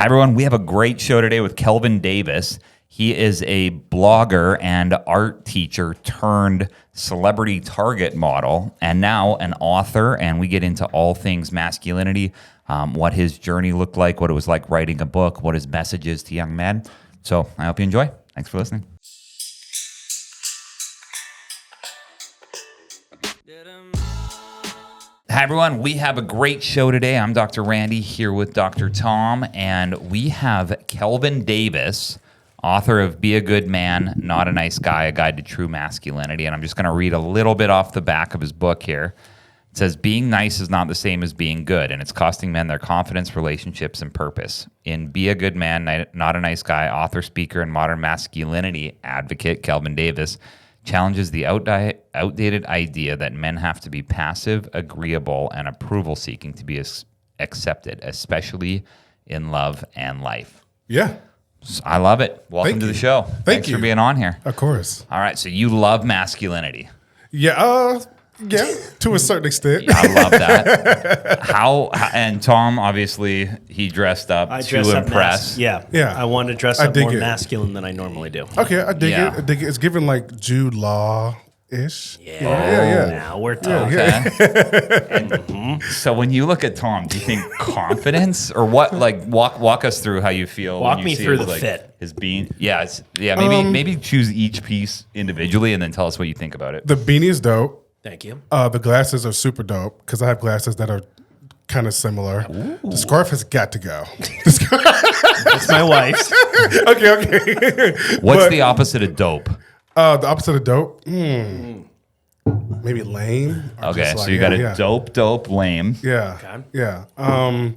Hi, everyone. We have a great show today with Kelvin Davis. He is a blogger and art teacher turned celebrity target model, and now an author. And we get into all things masculinity, what his journey looked like, what it was like writing a book, what his message is to young men. So I hope you enjoy. Thanks for listening. Hi, everyone. We have a great show today. I'm Dr. Randy here with Dr. Tom, and we have Kelvin Davis, author of Be a Good Man, Not a Nice Guy, A Guide to True Masculinity. And I'm just going to read a little bit off the back of his book here. It says, being nice is not the same as being good, and it's costing men their confidence, relationships, and purpose. In Be a Good Man, Not a Nice Guy, author, speaker, and modern masculinity advocate Kelvin Davis challenges the outdated idea that men have to be passive, agreeable, and approval-seeking to be accepted, especially in love and life. Yeah. So I love it. Welcome to the show. Thanks for being on here. Of course. All right, so you love masculinity. Yeah, to a certain extent. Yeah, I love that. And Tom, obviously, he dressed up to impress. Yeah. I wanted to dress up more masculine than I normally do. Okay, I dig it. It's given like Jude Law-ish. Yeah. Now we're talking. So when you look at Tom, do you think confidence or what? Like walk us through how you feel. Walk when you me see through his, the like, fit. His beanie. Maybe choose each piece individually and then tell us what you think about it. The beanie is dope. Thank you. The glasses are super dope because I have glasses that are kind of similar. Ooh. The scarf has got to go. It's my wife's. Okay. What's the opposite of dope? The opposite of dope? Maybe lame. Okay, so you got a dope, lame. Yeah. Okay. Yeah. I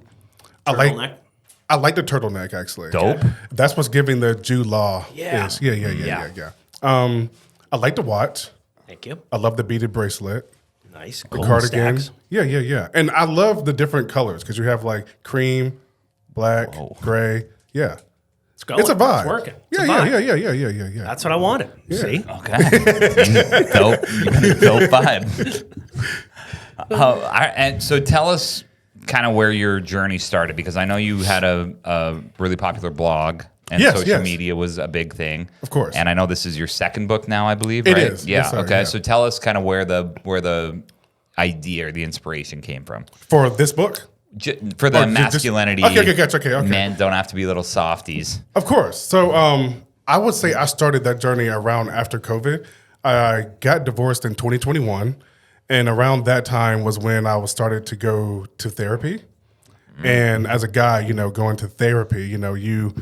like the turtleneck actually. Dope. Okay. That's what's giving the Jude Law. Yeah. Yeah. I like the watch. Thank you. I love the beaded bracelet. Nice. The cardigan. Stacks. Yeah. And I love the different colors because you have like cream, black, gray. Yeah. It's going. It's a vibe. It's working. Yeah. That's what I wanted. Yeah. See? Okay. Dope. You got a dope vibe. And so tell us kind of where your journey started, because I know you had a really popular blog. And social media was a big thing. Of course. And I know this is your second book now, I believe, right? It is. Yeah. Yes, sir. Okay. Yeah. So tell us kind of where the idea or the inspiration came from. For this book? For the masculinity. Okay, gotcha. Okay. Men don't have to be little softies. Of course. So I would say I started that journey around after COVID. I got divorced in 2021. And around that time was when I was started to go to therapy. And as a guy, going to therapy, you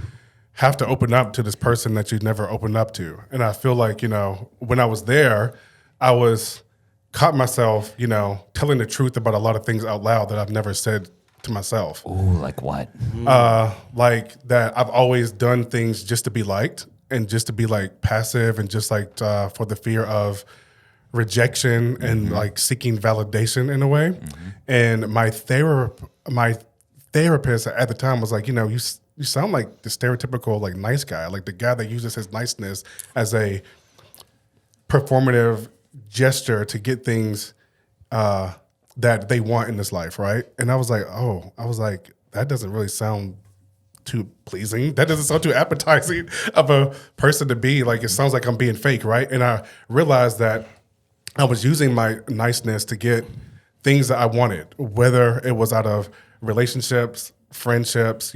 have to open up to this person that you'd never opened up to. And I feel like, when I was there, I was caught myself, telling the truth about a lot of things out loud that I've never said to myself. Ooh, like what? Like that I've always done things just to be liked and just to be like passive and just like for the fear of rejection and like seeking validation in a way. And my therapist at the time was like, you sound like the stereotypical like nice guy, like the guy that uses his niceness as a performative gesture to get things that they want in this life, right? And I was like, that doesn't really sound too pleasing. That doesn't sound too appetizing of a person to be. Like, it sounds like I'm being fake, right? And I realized that I was using my niceness to get things that I wanted, whether it was out of relationships, friendships,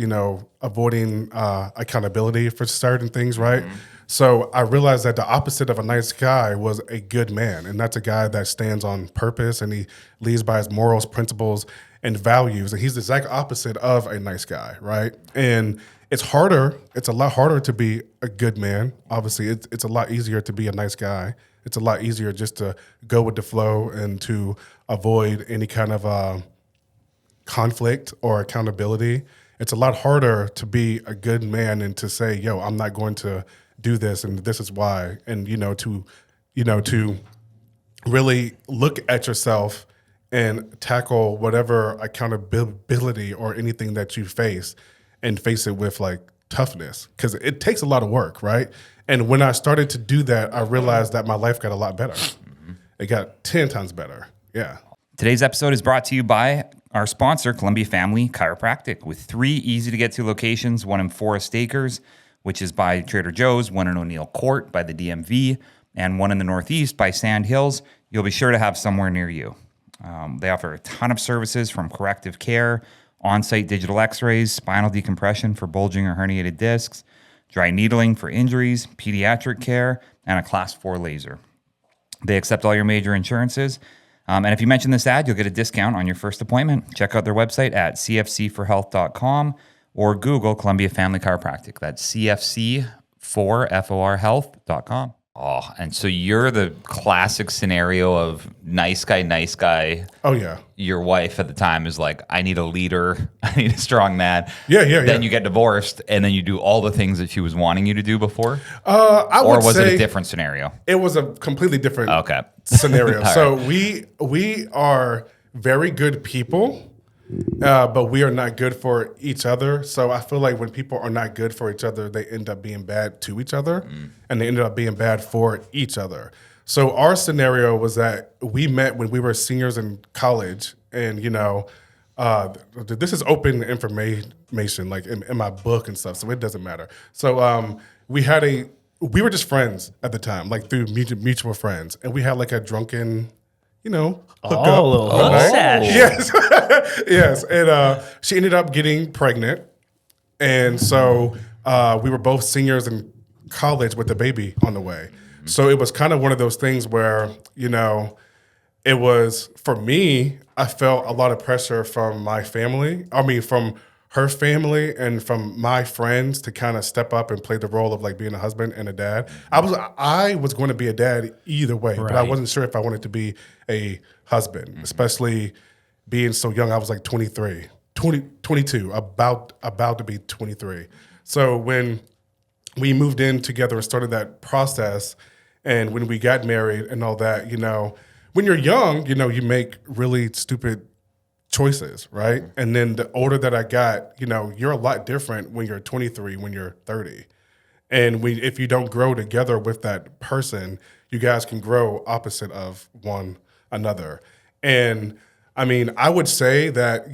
avoiding accountability for certain things, right? So I realized that the opposite of a nice guy was a good man. And that's a guy that stands on purpose and he leads by his morals, principles, and values. And he's the exact opposite of a nice guy, right? And it's a lot harder to be a good man. Obviously, it's a lot easier to be a nice guy. It's a lot easier just to go with the flow and to avoid any kind of conflict or accountability. It's a lot harder to be a good man and to say, yo, I'm not going to do this and this is why. And, to really look at yourself and tackle whatever accountability or anything that you face and face it with like toughness, because it takes a lot of work, right? And when I started to do that, I realized that my life got a lot better. It got 10 times better. Yeah. Today's episode is brought to you by our sponsor, Columbia Family Chiropractic, with 3 easy-to-get-to locations, one in Forest Acres, which is by Trader Joe's, one in O'Neill Court by the DMV, and one in the Northeast by Sand Hills. You'll be sure to have somewhere near you. They offer a ton of services from corrective care, on-site digital x-rays, spinal decompression for bulging or herniated discs, dry needling for injuries, pediatric care, and a Class 4 laser. They accept all your major insurances. And if you mention this ad, you'll get a discount on your first appointment. Check out their website at cfc4health.com or Google Columbia Family Chiropractic. That's cfc4health.com. Oh, and so you're the classic scenario of nice guy. Oh, yeah. Your wife at the time is like, I need a leader. I need a strong man. Yeah. Then you get divorced, and then you do all the things that she was wanting you to do before? I would or was say it a different scenario? It was a completely different scenario. All So right. we are very good people, but we are not good for each other. So I feel like when people are not good for each other, they end up being bad to each other, and they ended up being bad for each other. So our scenario was that we met when we were seniors in college, and this is open information, like in my book and stuff. So it doesn't matter. So we were just friends at the time, like through mutual friends, and we had like a drunken, hook up. A little hook sesh. Yes. Yes. And she ended up getting pregnant. And so we were both seniors in college with the baby on the way. So it was kind of one of those things where, it was, for me, I felt a lot of pressure from my family. I mean, from her family and from my friends to kind of step up and play the role of like being a husband and a dad. I was going to be a dad either way, but I wasn't sure if I wanted to be a husband, especially being so young. I was like 22, about to be 23. So when we moved in together and started that process, and when we got married and all that, when you're young, you make really stupid choices, right? And then the older that I got, you're a lot different when you're 23, when you're 30. And if you don't grow together with that person, you guys can grow opposite of one another. And I mean, I would say that,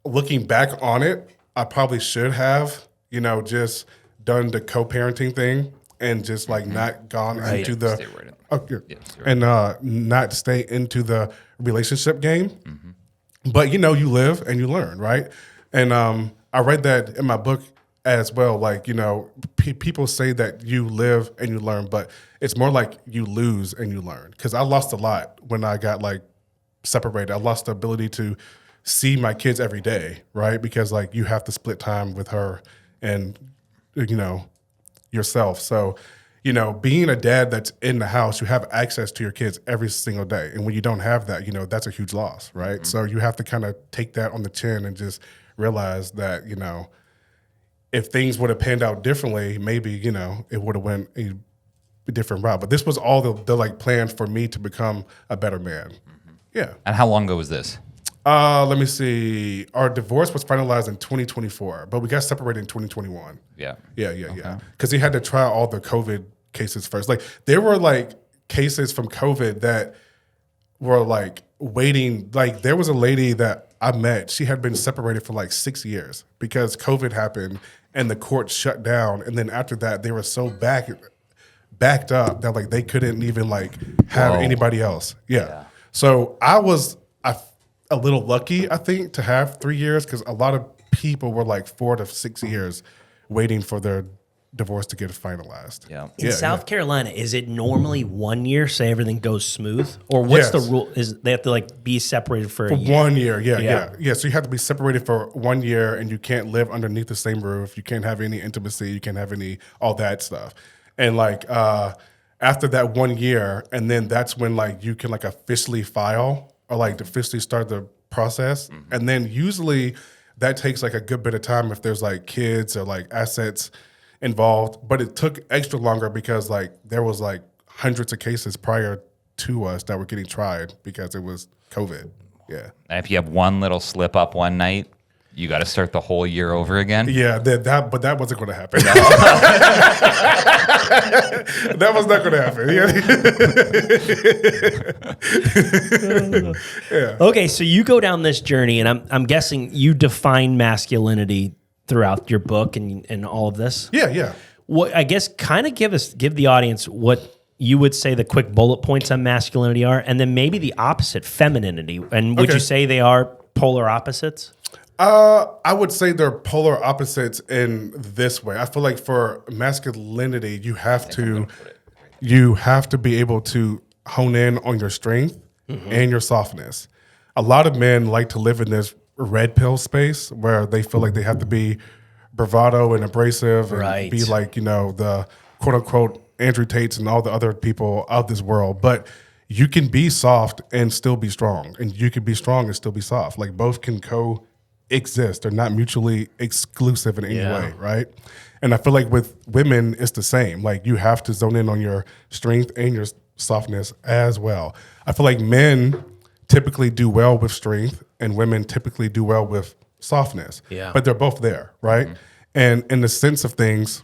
looking back on it, I probably should have, just done the co-parenting thing and just like not gone into the Stay right in. And not stay into the relationship game. But you live and you learn, right? And I read that in my book as well. Like, people say that you live and you learn, but it's more like you lose and you learn. Because I lost a lot when I got like separated. I lost the ability to see my kids every day, right? Because like you have to split time with her and yourself. So being a dad that's in the house, you have access to your kids every single day. And when you don't have that, that's a huge loss, right? So you have to kind of take that on the chin and just realize that, if things would have panned out differently, maybe, it would have went a different route. But this was all the like plan for me to become a better man. Yeah. And how long ago was this? Let me see. Our divorce was finalized in 2024, but we got separated in 2021. Yeah. Yeah. Because he had to try all the COVID cases first. Like there were like cases from COVID that were like waiting. Like there was a lady that I met. She had been separated for like 6 years because COVID happened and the court shut down. And then after that, they were so backed up that like they couldn't even like have anybody else. Yeah. So I was a little lucky, I think, to have 3 years because a lot of people were like 4 to 6 years waiting for their divorce to get finalized. Yeah. In South Carolina, is it normally 1 year, say everything goes smooth? Or what's the rule? Is they have to like be separated for a year? 1 year, yeah. So you have to be separated for 1 year and you can't live underneath the same roof. You can't have any intimacy. You can't have all that stuff. And like after that 1 year, and then that's when like you can like officially file or like officially start the process. And then usually that takes like a good bit of time if there's like kids or like assets involved. But it took extra longer because like there was like hundreds of cases prior to us that were getting tried because it was COVID. Yeah. And if you have one little slip up one night, You got to start the whole year over again. Yeah, but that wasn't going to happen. That was not going to happen. Yeah. Okay, so you go down this journey, and I'm guessing you define masculinity throughout your book and all of this. Yeah. What I guess kind of give the audience what you would say the quick bullet points on masculinity are, and then maybe the opposite, femininity. And would you say they are polar opposites? I would say they're polar opposites in this way. I feel like for masculinity, you have to be able to hone in on your strength and your softness. A lot of men like to live in this red pill space where they feel like they have to be bravado and abrasive and be like, the quote unquote Andrew Tates and all the other people of this world. But you can be soft and still be strong, and you can be strong and still be soft. Like both can coexist. They're not mutually exclusive in any way, right? And I feel like with women, it's the same. Like you have to zone in on your strength and your softness as well. I feel like men typically do well with strength and women typically do well with softness. Yeah. But they're both there, right? Mm-hmm. And in the sense of things,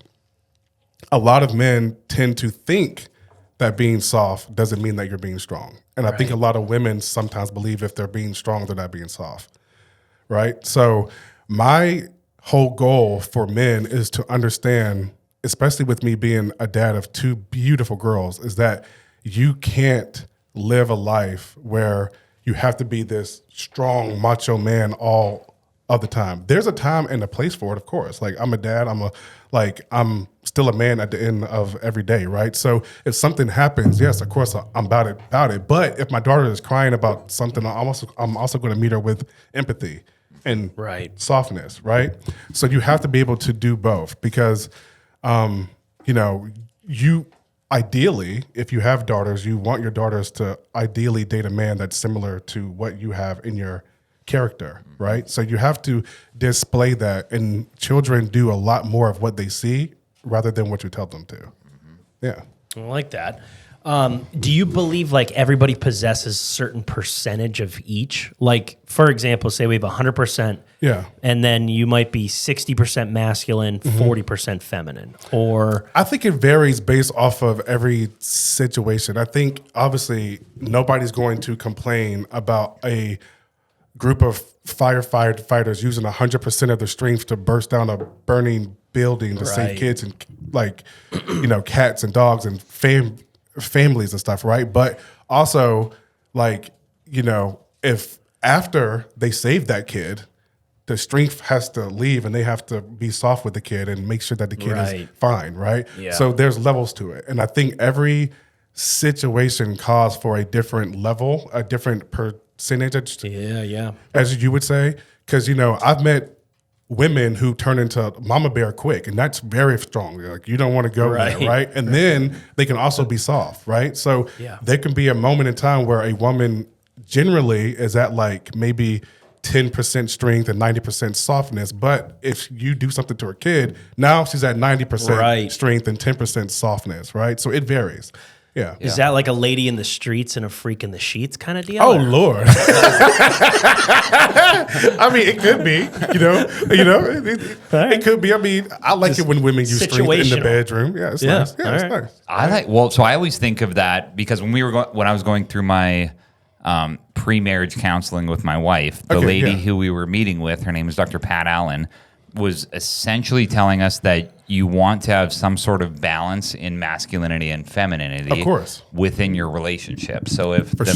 a lot of men tend to think that being soft doesn't mean that you're being strong. And I think a lot of women sometimes believe if they're being strong, they're not being soft, right? So my whole goal for men is to understand, especially with me being a dad of two beautiful girls, is that you can't live a life where you have to be this strong macho man all of the time. There's a time and a place for it, of course. Like I'm a dad, I'm still a man at the end of every day, right? So if something happens, yes, of course I'm about it. But if my daughter is crying about something, I'm also going to meet her with empathy and softness, right? So you have to be able to do both because, you ideally, if you have daughters, you want your daughters to ideally date a man that's similar to what you have in your character, right? So you have to display that, and children do a lot more of what they see rather than what you tell them to. Yeah. I like that. Do you believe like everybody possesses a certain percentage of each? Like, for example, say we have 100%, and then you might be 60% masculine, 40% feminine, or... I think it varies based off of every situation. I think, obviously, nobody's going to complain about a group of firefighters using 100% of their strength to burst down a burning building to save kids and, cats and dogs and families and stuff, right? But also, if after they save that kid, the strength has to leave and they have to be soft with the kid and make sure that the kid is fine, right? Yeah. So there's levels to it. And I think every situation calls for a different level, a different percentage, as you would say. Because, I've met women who turn into mama bear quick, and that's very strong. Like you don't want to go there, right? And then they can also be soft, right? So there can be a moment in time where a woman generally is at like maybe 10% strength and 90% softness, but if you do something to her kid, now she's at 90% strength and 10% softness, right? So it varies. Yeah. Is that like a lady in the streets and a freak in the sheets kind of deal? Oh, Lord. I mean, it could be, it could be. I mean, I like it when women use strength in the bedroom. Yeah, it's nice. Yeah, it's nice. So I always think of that because when I was going through my pre-marriage counseling with my wife, the lady who we were meeting with, her name is Dr. Pat Allen, was essentially telling us that you want to have some sort of balance in masculinity and femininity, of course, within your relationship. So if it's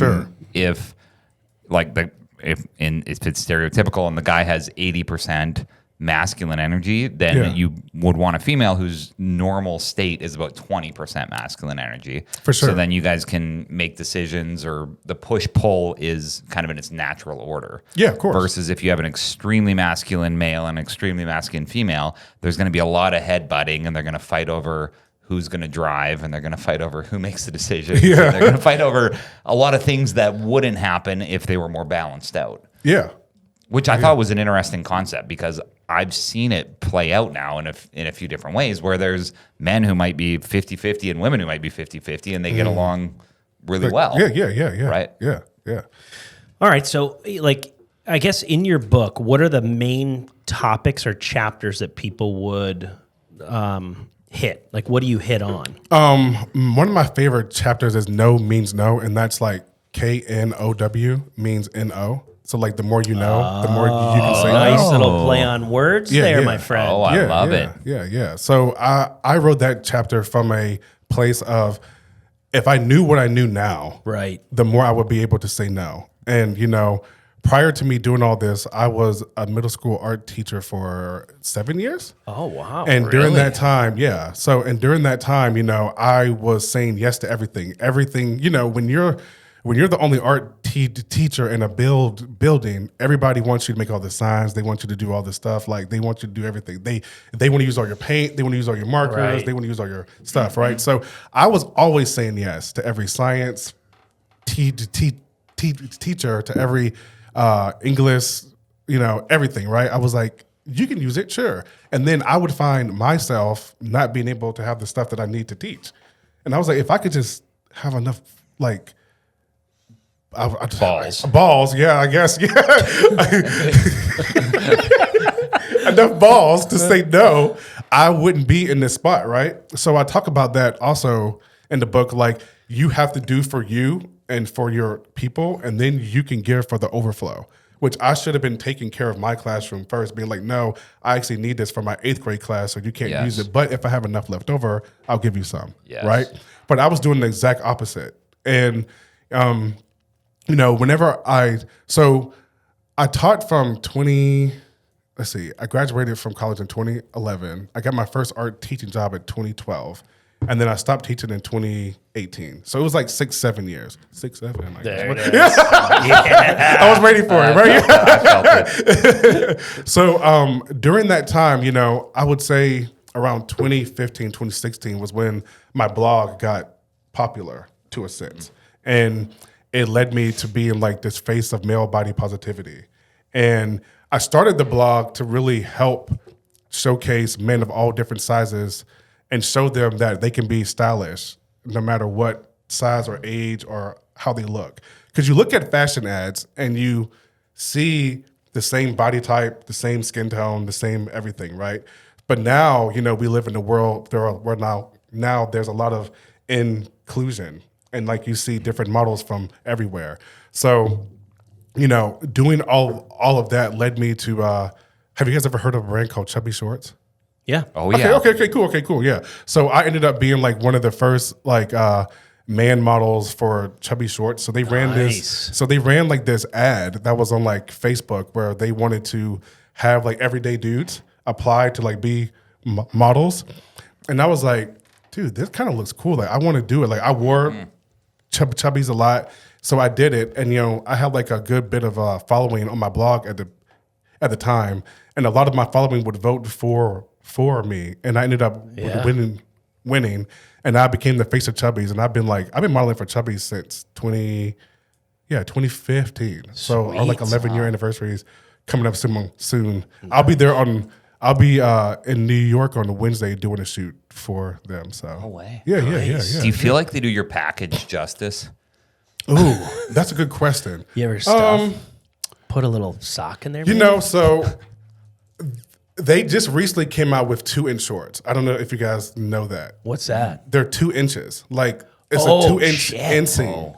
stereotypical and the guy has 80% masculine energy, then you would want a female whose normal state is about 20% masculine energy. For sure. So then you guys can make decisions, or the push-pull is kind of in its natural order. Yeah, of course. Versus if you have an extremely masculine male and an extremely masculine female, there's going to be a lot of headbutting, and they're going to fight over who's going to drive, and they're going to fight over who makes the decisions. Yeah. And they're going to fight over a lot of things that wouldn't happen if they were more balanced out. Yeah. Which I thought was an interesting concept, because I've seen it play out now in a few different ways, where there's men who might be 50-50 and women who might be 50-50, and they get along really well. Yeah. Right? Yeah. All right. So, I guess in your book, what are the main topics or chapters that people would hit? Like, what do you hit on? One of my favorite chapters is no means no, and that's like KNOW means NO. So like the more you know, the more you can say Nice no. little play on words there, my friend. Oh, I love it. Yeah. So I wrote that chapter from a place of, if I knew what I knew now, Right. the more I would be able to say no. And, prior to me doing all this, I was a middle school art teacher for 7 years. Oh, wow. And during that time, during that time, I was saying yes to everything. Everything, when you're the only art teacher in a building, everybody wants you to make all the signs. They want you to do all this stuff. Like, they want you to do everything. They want to use all your paint. They want to use all your markers. Right. They want to use all your stuff, right? So I was always saying yes to every science teacher, to every English, everything, right? I was like, you can use it, sure. And then I would find myself not being able to have the stuff that I need to teach. And I was like, if I could just have enough, like, balls, yeah, I guess, yeah. Enough balls to say no, I wouldn't be in this spot, right? So I talk about that also in the book, like, you have to do for you and for your people, and then you can give for the overflow, which I should have been taking care of my classroom first, being like, no, I actually need this for my 8th grade class, so you can't use it. But if I have enough left over, I'll give you some, right? But I was doing the exact opposite. And, whenever I taught from I graduated from college in 2011. I got my first art teaching job in 2012. And then I stopped teaching in 2018. So it was like 6-7 years. 6-7, I guess. I was ready for it, right? I felt it. So during that time, I would say around 2015, 2016 was when my blog got popular to a sense. And it led me to being like this face of male body positivity. And I started the blog to really help showcase men of all different sizes and show them that they can be stylish no matter what size or age or how they look. Because you look at fashion ads and you see the same body type, the same skin tone, the same everything, right? But now, we live in a world where now there's a lot of inclusion. And like you see different models from everywhere. So, doing all of that led me to, have you guys ever heard of a brand called Chubby Shorts? Yeah. Oh, yeah. Okay, cool. Yeah. So I ended up being like one of the first man models for Chubby Shorts. So they ran like this ad that was on like Facebook where they wanted to have like everyday dudes apply to like be models. And I was like, dude, this kind of looks cool. Like, I want to do it. Like, I wore chubbies a lot, so I did it. And I had like a good bit of following on my blog at the time, and a lot of my following would vote for me, and I ended up winning, and I became the face of Chubbies. And I've been modeling for Chubbies since 2015. So our like 11-year anniversary is coming up soon. Nice. I'll be in New York on a Wednesday doing a shoot for them. So no way. Yeah. Do you feel like they do your package justice? Ooh, that's a good question. You ever stuff? Put a little sock in there? So they just recently came out with 2-inch shorts. I don't know if you guys know that. What's that? They're 2 inches. Like, it's a 2-inch inseam.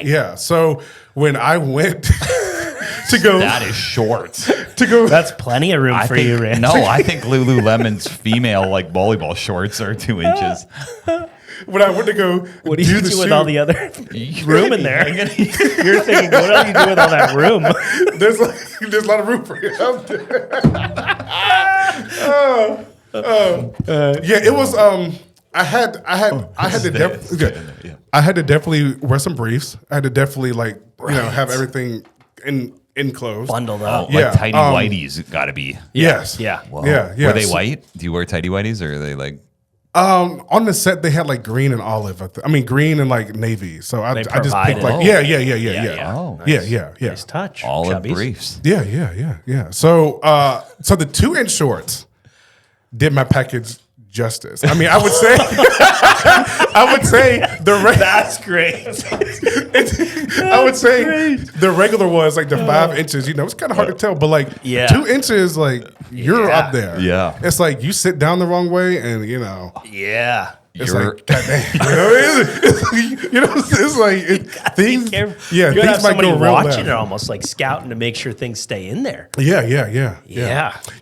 Yeah. So when I went to go, that is short. That's plenty of room for you, Rand. No, I think Lululemon's female like volleyball shorts are 2 inches. When I went to go, what do you do with all the other room in there? You're thinking, what do you do with all that room? There's a lot of room for you out there. It was. I had to definitely wear some briefs. I had to definitely have everything enclosed, bundled up. Like tidy whities got to be. Yes. Yeah. Whoa. Yeah. Were they white? Do you wear tidy whities, or are they like? On the set they had like green and olive. Green and like navy. So I just picked like yeah. Oh, nice. Yeah. Nice touch. Olive Chubbies. briefs. Yeah. So the 2-inch shorts did my package justice. I mean, I would say, That's great. I would say the regular was like the 5 inches. You know, it's kind of hard to tell, but like 2 inches, like you're up there. Yeah, it's like you sit down the wrong way, and you know. Yeah. It's like, goddamn, it's like things. Yeah, you things might go real watching left. it, almost like scouting to make sure things stay in there. Yeah.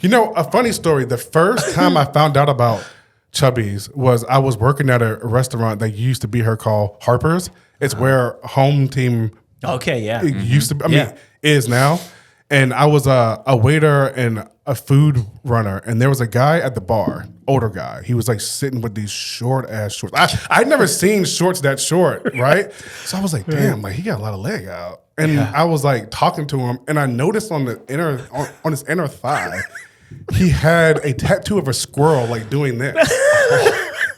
You know, a funny story. The first time I found out about chubbies was I was working at a restaurant that used to be here called Harper's. It's where home team. Okay, yeah. Used to. I mean, is now. And I was a waiter and a food runner, and there was a guy at the bar, older guy. He was like sitting with these short ass shorts. I'd never seen shorts that short, right? So I was like, damn, like he got a lot of leg out. And I was like talking to him, and I noticed on his inner thigh, he had a tattoo of a squirrel like doing this,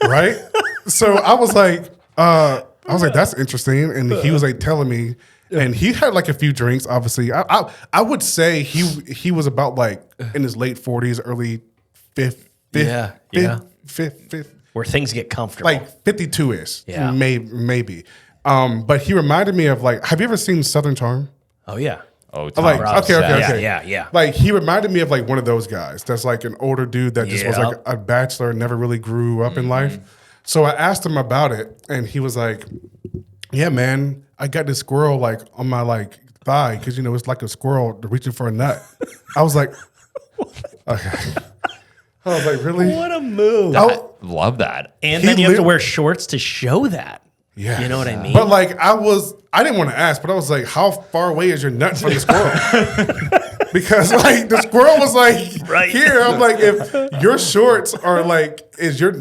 right? So I was like, that's interesting, and he was like telling me. And he had like a few drinks, obviously. I would say he was about like in his late 40s, early 50s. Where things get comfortable. Like 52-ish, Yeah. maybe. But he reminded me of like, have you ever seen Southern Charm? Oh, yeah. Oh, Tom Like, Ross. okay. Yeah. Like he reminded me of like one of those guys that's like an older dude that just was like a bachelor, never really grew up in life. So I asked him about it, and he was like, yeah, man, I got this squirrel like on my like thigh because you know it's like a squirrel reaching for a nut. I was like, okay. I was like, really? What a move. I love that. And then you have to wear shorts to show that. Yeah. You know what I mean? But like I didn't want to ask, but I was like, how far away is your nut from the squirrel? Because like the squirrel was like here. I'm like, if your shorts are like, is your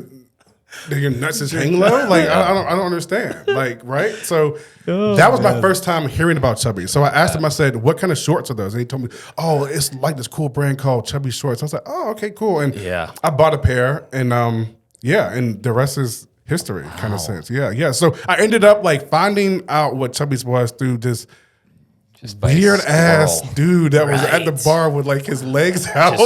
nuts is hang low? Like I don't understand. Like, right? So that was my first time hearing about Chubby. So I asked him, I said, what kind of shorts are those? And he told me, oh, it's like this cool brand called Chubby Shorts. I was like, oh, okay, cool. And I bought a pair, and and the rest is history, kind of sense. Yeah. So I ended up like finding out what Chubby's was through this weird ass dude that was at the bar with like his legs out.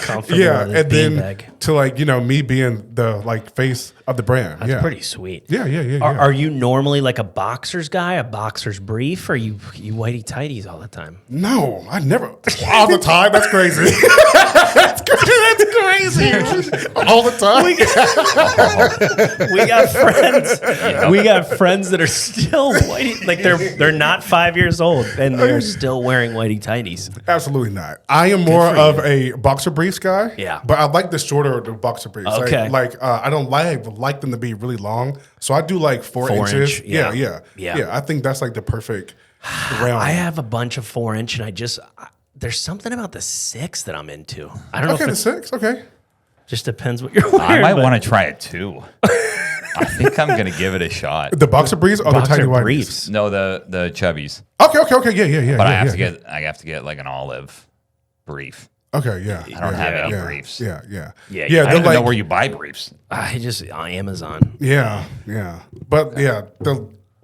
Comfortable. And then to like, you know, me being the like face of the brand. That's pretty sweet. Yeah. Are you normally like a boxer's guy, a boxer's brief, or you whitey tighties all the time? No, I never all the time. That's crazy. That's crazy. All the time. We got friends. We got friends that are still whitey, like they're not 5 years old and they're still wearing whitey tighties. Absolutely not. I am more of a boxer briefs guy. Yeah. But I like the shorter the boxer briefs. Okay. Like I don't like them to be really long. So I do like 4 inches. Yeah. I think that's like the perfect realm. I have a bunch of 4-inch, and there's something about the 6 that I'm into. I don't know. Okay, the 6. Okay. Just depends what you're wearing. I might want to try it too. I think I'm gonna give it a shot. The boxer briefs or the tiny white briefs? No, the chubbies. Okay. Yeah. But I have to get like an olive brief. Okay, yeah. I don't have any briefs. Yeah. Yeah, I don't even know where you buy briefs. I just on Amazon. Yeah. But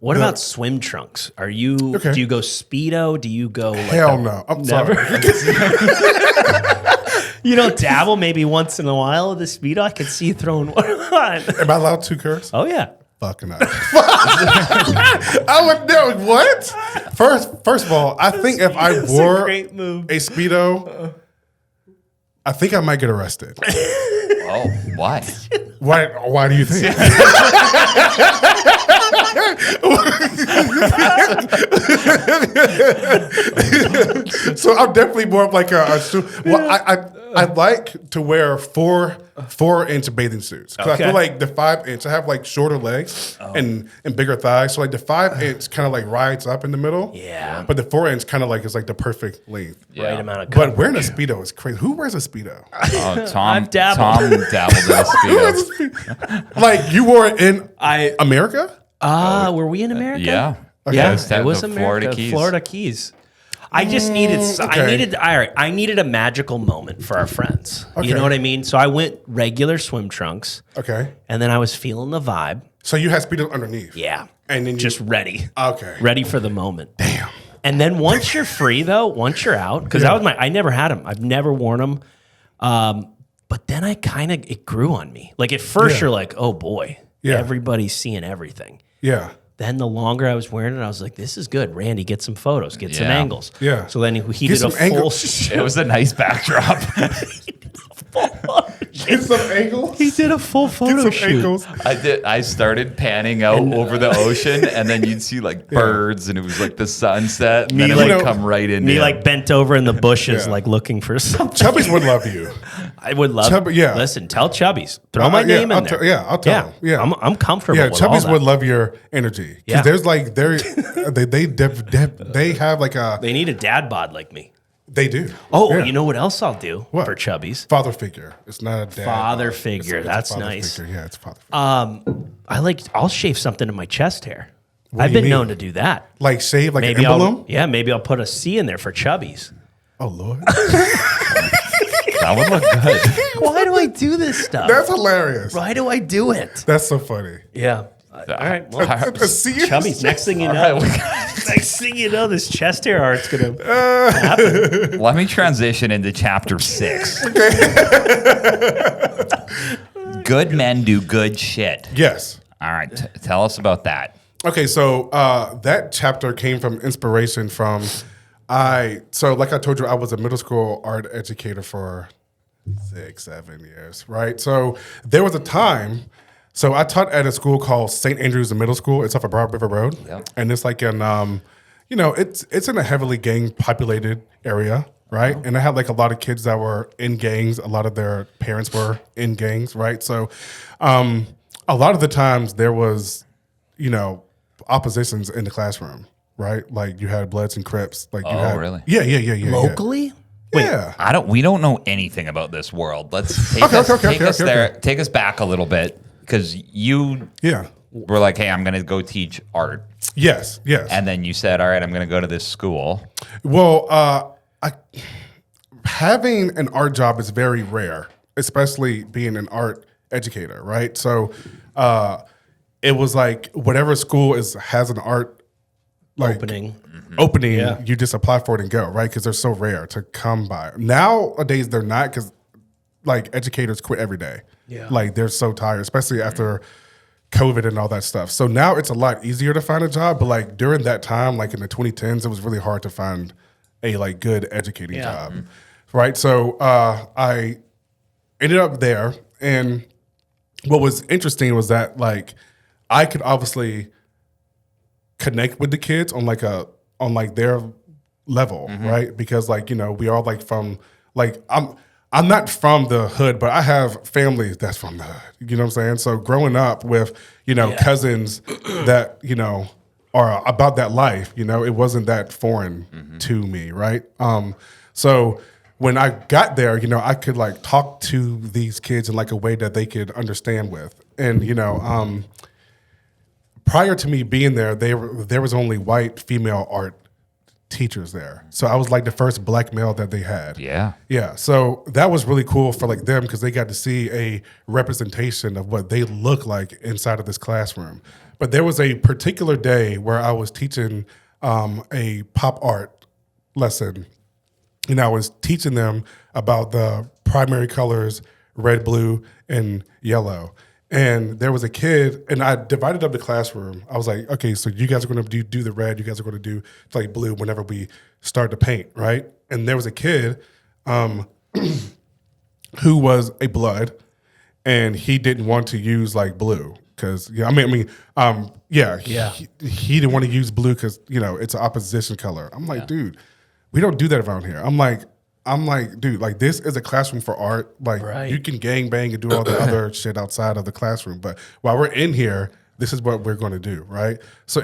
What about swim trunks? Do you go Speedo? Do you go like hell no. I'm sorry. You don't dabble maybe once in a while with the Speedo? I could see you throwing one on. Am I allowed to curse? Oh yeah. Fucking not. I would know what? First of all, I think if I wore a Speedo, I think I might get arrested. Oh, why? Why do you think? So I'm definitely more of like I like to wear 4-inch bathing suits because I feel like the 5-inch I have like shorter legs and bigger thighs, so like the 5-inch kind of like rides up in the middle. Yeah, but the 4-inch kind of like is like the perfect length. Right amount of coverage. But wearing a Speedo is crazy. Who wears a Speedo? Oh, Tom dabbled. Tom dabbled in a Speedo. Like you wore it in America? Were we in America? Yeah. It was the America. Florida Keys. I just needed. I needed a magical moment for our friends. Okay. You know what I mean? So I went regular swim trunks. Okay. And then I was feeling the vibe. So you had Speedo underneath. Yeah. And then just ready. Okay. Ready for the moment. Damn. And then once you're free, though, once you're out, because that was I never had them. I've never worn them. But then it grew on me. Like at first you're like, oh boy, everybody's seeing everything. Yeah. Then the longer I was wearing it, I was like, this is good. Randy, get some photos, get some angles. Yeah. So then he did a full It was a nice backdrop. Get some angles. He did a full photo Get some shoot. angles. I started panning out over the ocean, and then you'd see like birds, and it was like the sunset, and then it would come right in. Me like bent over in the bushes, like looking for something. Chubbies would love you. I would love. Chubby, yeah. Listen, tell Chubbies. Throw my name in there. I'll tell him. Yeah, I'm comfortable. Yeah, with all Chubbies that. would love your energy. Yeah. There's like they have like a They need a dad bod like me. they do. Oh, Yeah. you know what else I'll do What? for Chubbies? Father figure. It's not a dad. Father bod. figure. It's a That's father nice. Figure. Yeah, it's father figure. I'll shave something in my chest hair. What I've do you been known mean? to do that. Like shave like Maybe an emblem. maybe I'll put a C in there for Chubbies. Oh Lord, That would look good. Why do I do this stuff? that's hilarious. Why do I do it? That's so funny. Yeah. All right. Well, See, Chubbies. Next thing you know, this chest hair art's gonna happen. Let me transition into chapter 6. Good men do good shit. Yes. All right, tell us about that. Okay, so that chapter came from inspiration from like I told you, I was a middle school art educator for 6-7 years, right? So there was a time, so I taught at a school called St. Andrews Middle School. It's off of Broad River Road, and it's like in it's in a heavily gang populated area, right? And I had like a lot of kids that were in gangs. A lot of their parents were in gangs, right? So a lot of the times there was, oppositions in the classroom, right? Like you had Bloods and Crips. Like you had, really? Yeah. Locally? Yeah. We don't know anything about this world. Let's take us there. Take us back a little bit, because you were like, hey, I'm going to go teach art. Yes. And then you said, all right, I'm going to go to this school. Well, having an art job is very rare, especially being an art educator, right? So it was like whatever school has an art Opening. You just apply for it and go, right? Because they're so rare to come by. Nowadays, they're not, because like educators quit every day. Yeah. Like they're so tired, especially after COVID and all that stuff. So now it's a lot easier to find a job. But like during that time, like in the 2010s, it was really hard to find a like good educating job, right? So I ended up there, and what was interesting was that like I could obviously connect with the kids on their level, right? Because like, we all like from like I'm not from the hood, but I have family that's from the hood. You know what I'm saying? So growing up with, cousins that, are about that life, it wasn't that foreign to me, right? So when I got there, I could like talk to these kids in like a way that they could understand with. And, prior to me being there, there was only white female art teachers there. So I was like the first black male that they had. Yeah. So that was really cool for like them, because they got to see a representation of what they look like inside of this classroom. But there was a particular day where I was teaching a pop art lesson, and I was teaching them about the primary colors, red, blue, and yellow. And there was a kid, and I divided up the classroom. I was like, okay, so you guys are going to do the red, you guys are going to do like blue whenever we start to paint, right? And there was a kid who was a blood, and he didn't want to use like blue because he didn't want to use blue because it's an opposition color. I'm like, dude, we don't do that around here. I'm like, dude, like this is a classroom for art. Like you can gang bang and do all the other shit outside of the classroom, but while we're in here, this is what we're going to do, right? So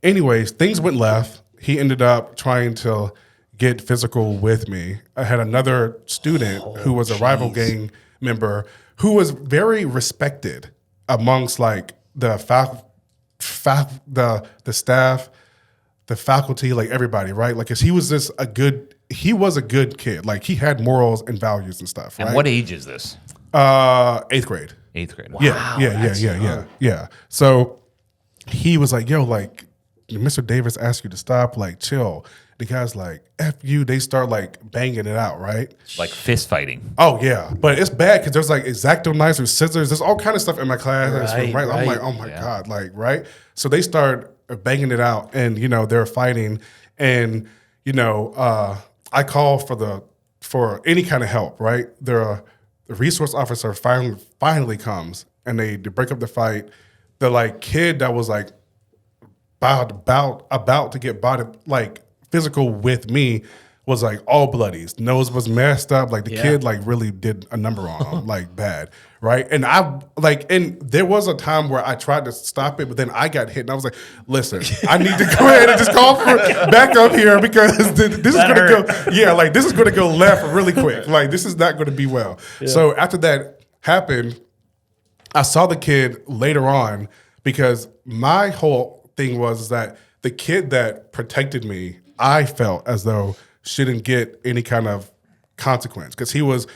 anyways, things went left. He ended up trying to get physical with me. I had another student who was a rival gang member who was very respected amongst like the staff, the faculty, like everybody, right? Like, 'cause he was a good kid. Like he had morals and values and stuff. And right? what age is this? 8th grade. 8th grade. Wow. Yeah. So he was like, yo, like, Mr. Davis asked you to stop, like, chill. The guy's like, F you. They start like banging it out, right? Like fist fighting. Oh, yeah. But it's bad because there's like X-Acto knives or scissors. There's all kind of stuff in my class. Right. I'm like, oh my God. Like, right? So they start banging it out and, you know, they're fighting. And, you know, I call for any kind of help, right? The resource officer finally comes and they break up the fight. The like kid that was like about to get body like physical with me was like all bloodies. Nose was messed up. Like the kid like really did a number on him, like bad, right? And and there was a time where I tried to stop it, but then I got hit, and I was like, "Listen, I need to go ahead and just call for back up here because this is going to go, like this is going to go left really quick. Like this is not going to be well." Yeah. So after that happened, I saw the kid later on because my whole thing was that the kid that protected me, I felt as though shouldn't get any kind of consequence because he was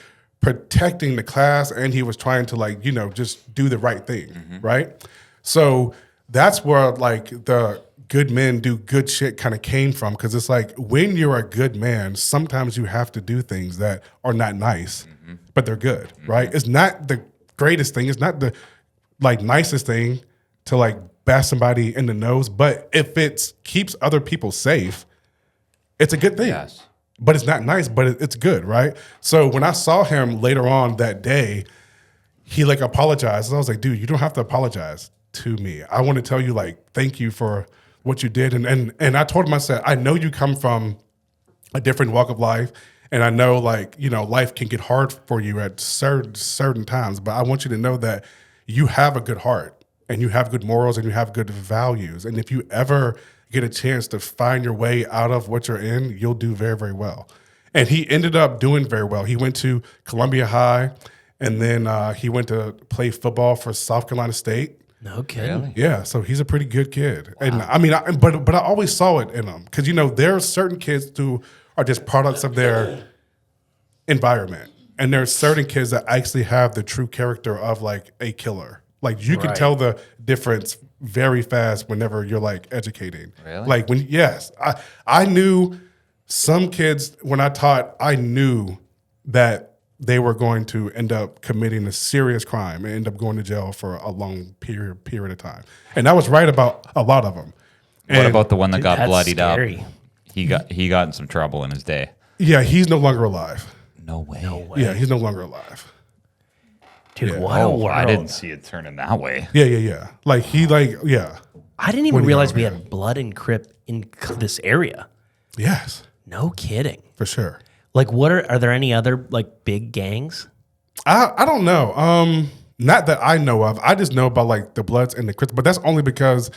protecting the class and he was trying to like, you know, just do the right thing, right? So that's where like the good men do good shit kind of came from because it's like when you're a good man, sometimes you have to do things that are not nice, but they're good, right? It's not the greatest thing. It's not the like nicest thing to like bash somebody in the nose, but if it keeps other people safe, it's a good thing. Yes. But it's not nice, but it's good, right? So when I saw him later on that day, he like apologized. And I was like, dude, you don't have to apologize to me. I want to tell you like, thank you for what you did. And I told him, I said, I know you come from a different walk of life. And I know like, you know, life can get hard for you at certain times, but I want you to know that you have a good heart and you have good morals and you have good values. And if you ever get a chance to find your way out of what you're in, you'll do very, very well. And he ended up doing very well. He went to Columbia High, and then he went to play football for South Carolina State. No kidding. Really? Yeah, so he's a pretty good kid. Wow. And I mean, but I always saw it in him because, you know, there are certain kids who are just products of their environment. And there are certain kids that actually have the true character of like a killer. Like you can tell the difference very fast whenever you're like educating. Really? Like I knew some kids when I taught, I knew that they were going to end up committing a serious crime and end up going to jail for a long period of time. And I was right about a lot of them. What about the one that got bloodied scary. up? He got in some trouble in his day. Yeah, he's no longer alive. No way. Yeah, he's no longer alive. Dude, what a world. I didn't see it turning that way. Yeah. Like I didn't even realize we had blood and Crip in this area. Yes. No kidding. For sure. Like what are there any other like big gangs? I don't know. Not that I know of. I just know about like the Bloods and the Crips, but that's only because,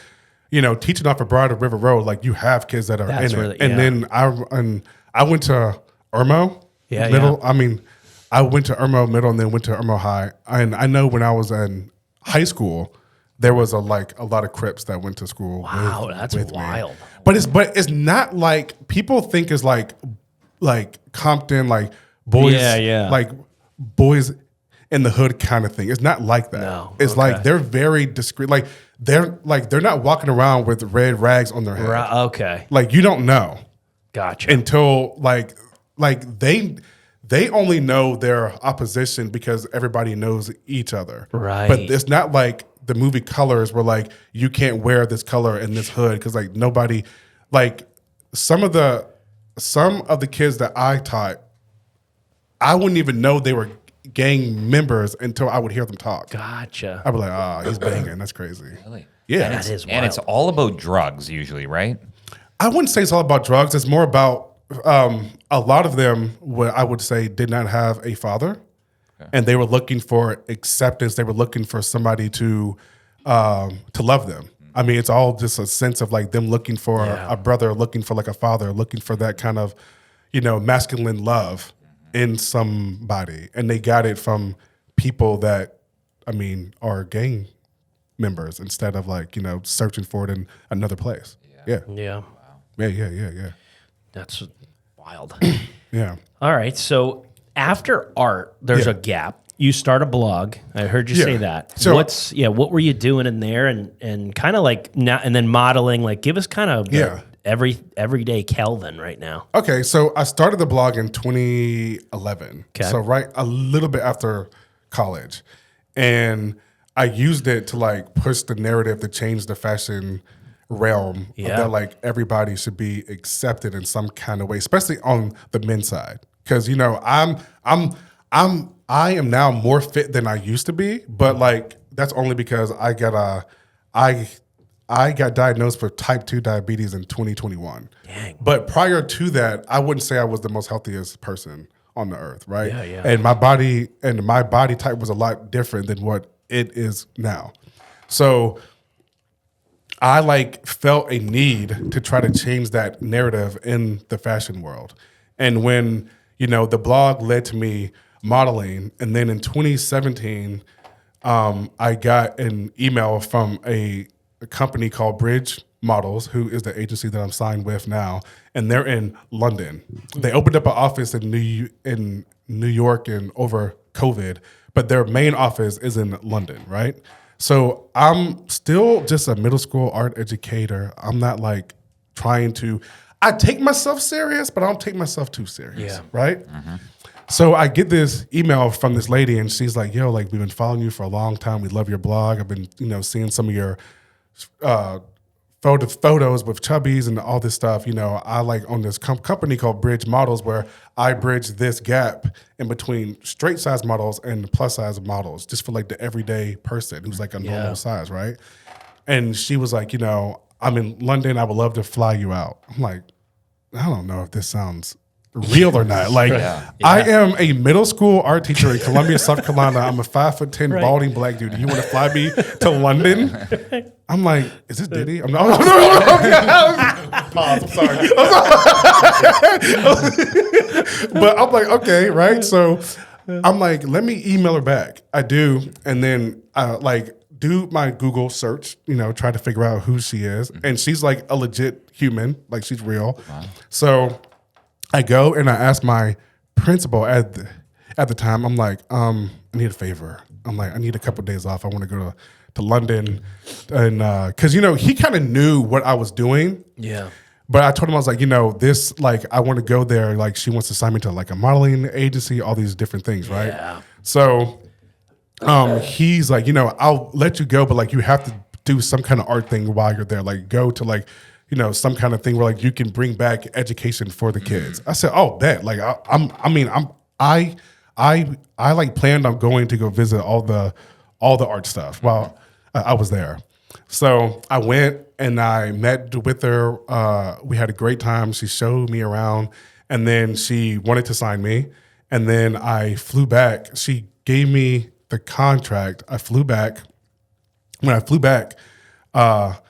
you know, teaching off of Broad River Road, like you have kids that are in it. And then I went to Irmo Middle. I mean, I went to Irmo Middle and then went to Irmo High. And I know when I was in high school, there was a lot of Crips that went to school. Wow, that's wild. Me. But it's not like people think it's like Compton, like boys, like boys in the hood kind of thing. It's not like that. No, it's like they're very discreet. Like they're not walking around with red rags on their head. Okay, like you don't know. Gotcha. Until like they only know their opposition because everybody knows each other. Right. But it's not like the movie Colors where like you can't wear this color in this hood because like nobody, like some of the kids that I taught, I wouldn't even know they were gang members until I would hear them talk. Gotcha. I'd be like, he's banging. That's crazy. Really? Yeah. That is wild. And it's all about drugs usually, right? I wouldn't say it's all about drugs. It's more about a lot of them, what I would say, did not have a father, and they were looking for acceptance. They were looking for somebody to love them. I mean, it's all just a sense of like them looking for a brother, looking for like a father, looking for that kind of, you know, masculine love in somebody, and they got it from people that, I mean, are gang members instead of like, you know, searching for it in another place. Yeah. Wow. Yeah. That's wild. Yeah. All right. So after art, there's a gap. you start a blog. I heard you say that. So what were you doing in there, and kind of like now, and then modeling? Like, give us kind of everyday Kelvin right now. Okay, so I started the blog in 2011. Okay. So right a little bit after college, and I used it to like push the narrative to change the fashion realm that like everybody should be accepted in some kind of way, especially on the men's side. Because I am now more fit than I used to be, but like that's only because I got diagnosed with type 2 diabetes in 2021. Dang. But prior to that, I wouldn't say I was the most healthiest person on the earth, right? Yeah. And my body type was a lot different than what it is now. So I like felt a need to try to change that narrative in the fashion world. And when, the blog led to me modeling, and then in 2017, I got an email from a company called Bridge Models, who is the agency that I'm signed with now, and they're in London. They opened up an office in New York and over COVID, but their main office is in London, right? So I'm still just a middle school art educator. I'm not like I take myself serious, but I don't take myself too serious, right? Mm-hmm. So I get this email from this lady, and she's like, yo, like, we've been following you for a long time. We love your blog. I've been, seeing some of your photos with chubbies and all this stuff. I like on this company called Bridge Models, where I bridge this gap in between straight size models and plus size models, just for like the everyday person who's like a normal size, right? And she was like, I'm in London. I would love to fly you out. I'm like, I don't know if this sounds real or not. Like, I am a middle school art teacher in Columbia, South Carolina. I'm a 5'10" balding black dude. You want to fly me to London? I'm like, is this Diddy? I'm not. Pause. I'm sorry. But I'm like, okay, right? So I'm like, let me email her back. I do, and then do my Google search. Try to figure out who she is, and she's like a legit human, like she's real. Wow. So I go and I ask my principal at the time. I'm like, I need a favor. I'm like, I need a couple of days off. I want to go to London, and because he kind of knew what I was doing. Yeah. But I told him, I was like, this, like, I want to go there. Like, she wants to sign me to like a modeling agency, all these different things, right? Yeah. So, he's like, I'll let you go, but like, you have to do some kind of art thing while you're there. Like, go to like, some kind of thing where like you can bring back education for the kids. I said, oh, bet. Like, I like planned on going to go visit all the art stuff while I was there. So I went and I met with her. We had a great time. She showed me around, and then she wanted to sign me. And then I flew back. She gave me the contract. I flew back. When I flew back, I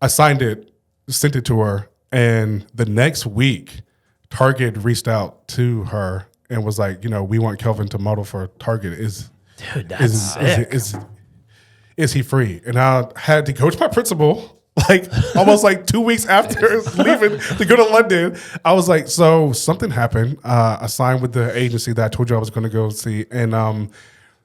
signed it, sent it to her, and the next week, Target reached out to her and was like, we want Kelvin to model for Target. Is he free? And I had to go to my principal, like almost like 2 weeks after leaving to go to London. I was like, so something happened. I signed with the agency that I told you I was going to go see, and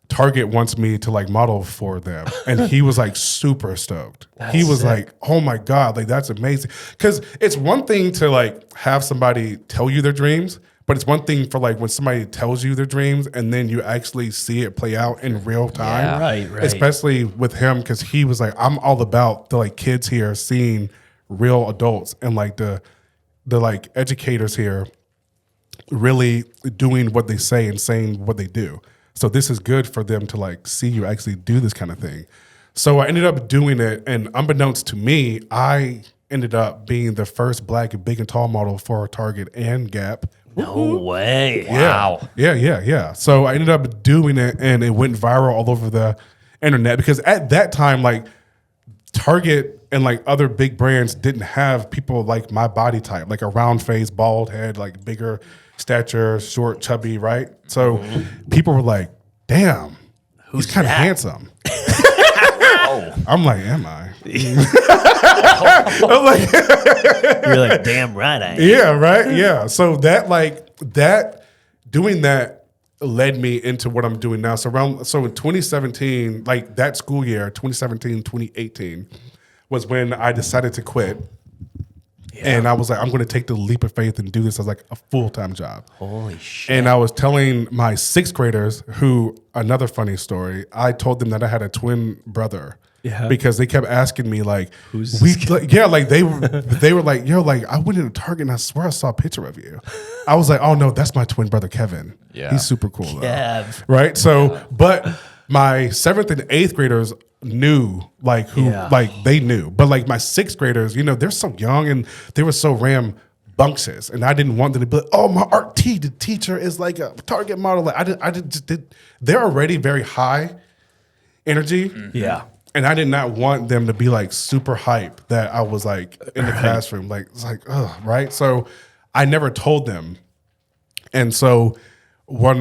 Target wants me to like model for them. And he was like super stoked. He was like, oh my God, like that's amazing. Cause it's one thing to like have somebody tell you their dreams, but it's one thing for like when somebody tells you their dreams and then you actually see it play out in real time. Yeah, right. Especially with him, cause he was like, I'm all about the like kids here seeing real adults and like the like educators here really doing what they say and saying what they do. So this is good for them to like see you actually do this kind of thing. So I ended up doing it, and unbeknownst to me, I ended up being the first black big and tall model for Target and Gap. No way. Yeah. Wow. Yeah. So I ended up doing it, and it went viral all over the internet because at that time, like Target and like other big brands didn't have people like my body type, like a round face, bald head, like bigger stature, short, chubby, right? So people were like, damn, he's kind of handsome. I'm like, am I? I'm like, you're like, damn right I am. Yeah, right? Yeah. So that doing that led me into what I'm doing now. So in 2017, like that school year, 2017, 2018, was when I decided to quit. Yeah. And I was like, I'm going to take the leap of faith and do this as like a full-time job. Holy shit. And I was telling my sixth graders, who, another funny story, I told them that I had a twin brother. Yeah. Because they kept asking me like, who's this like, yeah, like they were like, yo, like I went into Target and I swear I saw a picture of you. I was like, oh no, that's my twin brother Kevin. Yeah. He's super cool though. Right? So, but my seventh and eighth graders knew like who like they knew. But like my sixth graders, you know, they're so young and they were so rambunctious. And I didn't want them to be like, oh, my art teacher is like a Target model. Like I did they're already very high energy. Mm-hmm. Yeah. And I did not want them to be like super hype that I was like in the classroom. Like, it's like, oh, right. So I never told them. And so one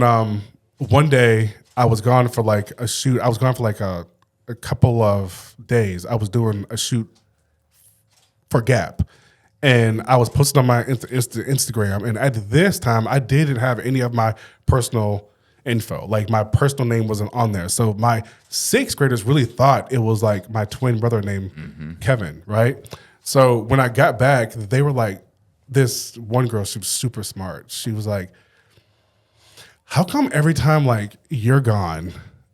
day I was gone for like a shoot. I was gone for like a couple of days. I was doing a shoot for Gap. And I was posting on my Instagram. And at this time, I didn't have any of my personal info. Like my personal name wasn't on there. So my sixth graders really thought it was like my twin brother named Kevin, right? So when I got back, they were like, this one girl, she was super smart. She was like, how come every time like you're gone,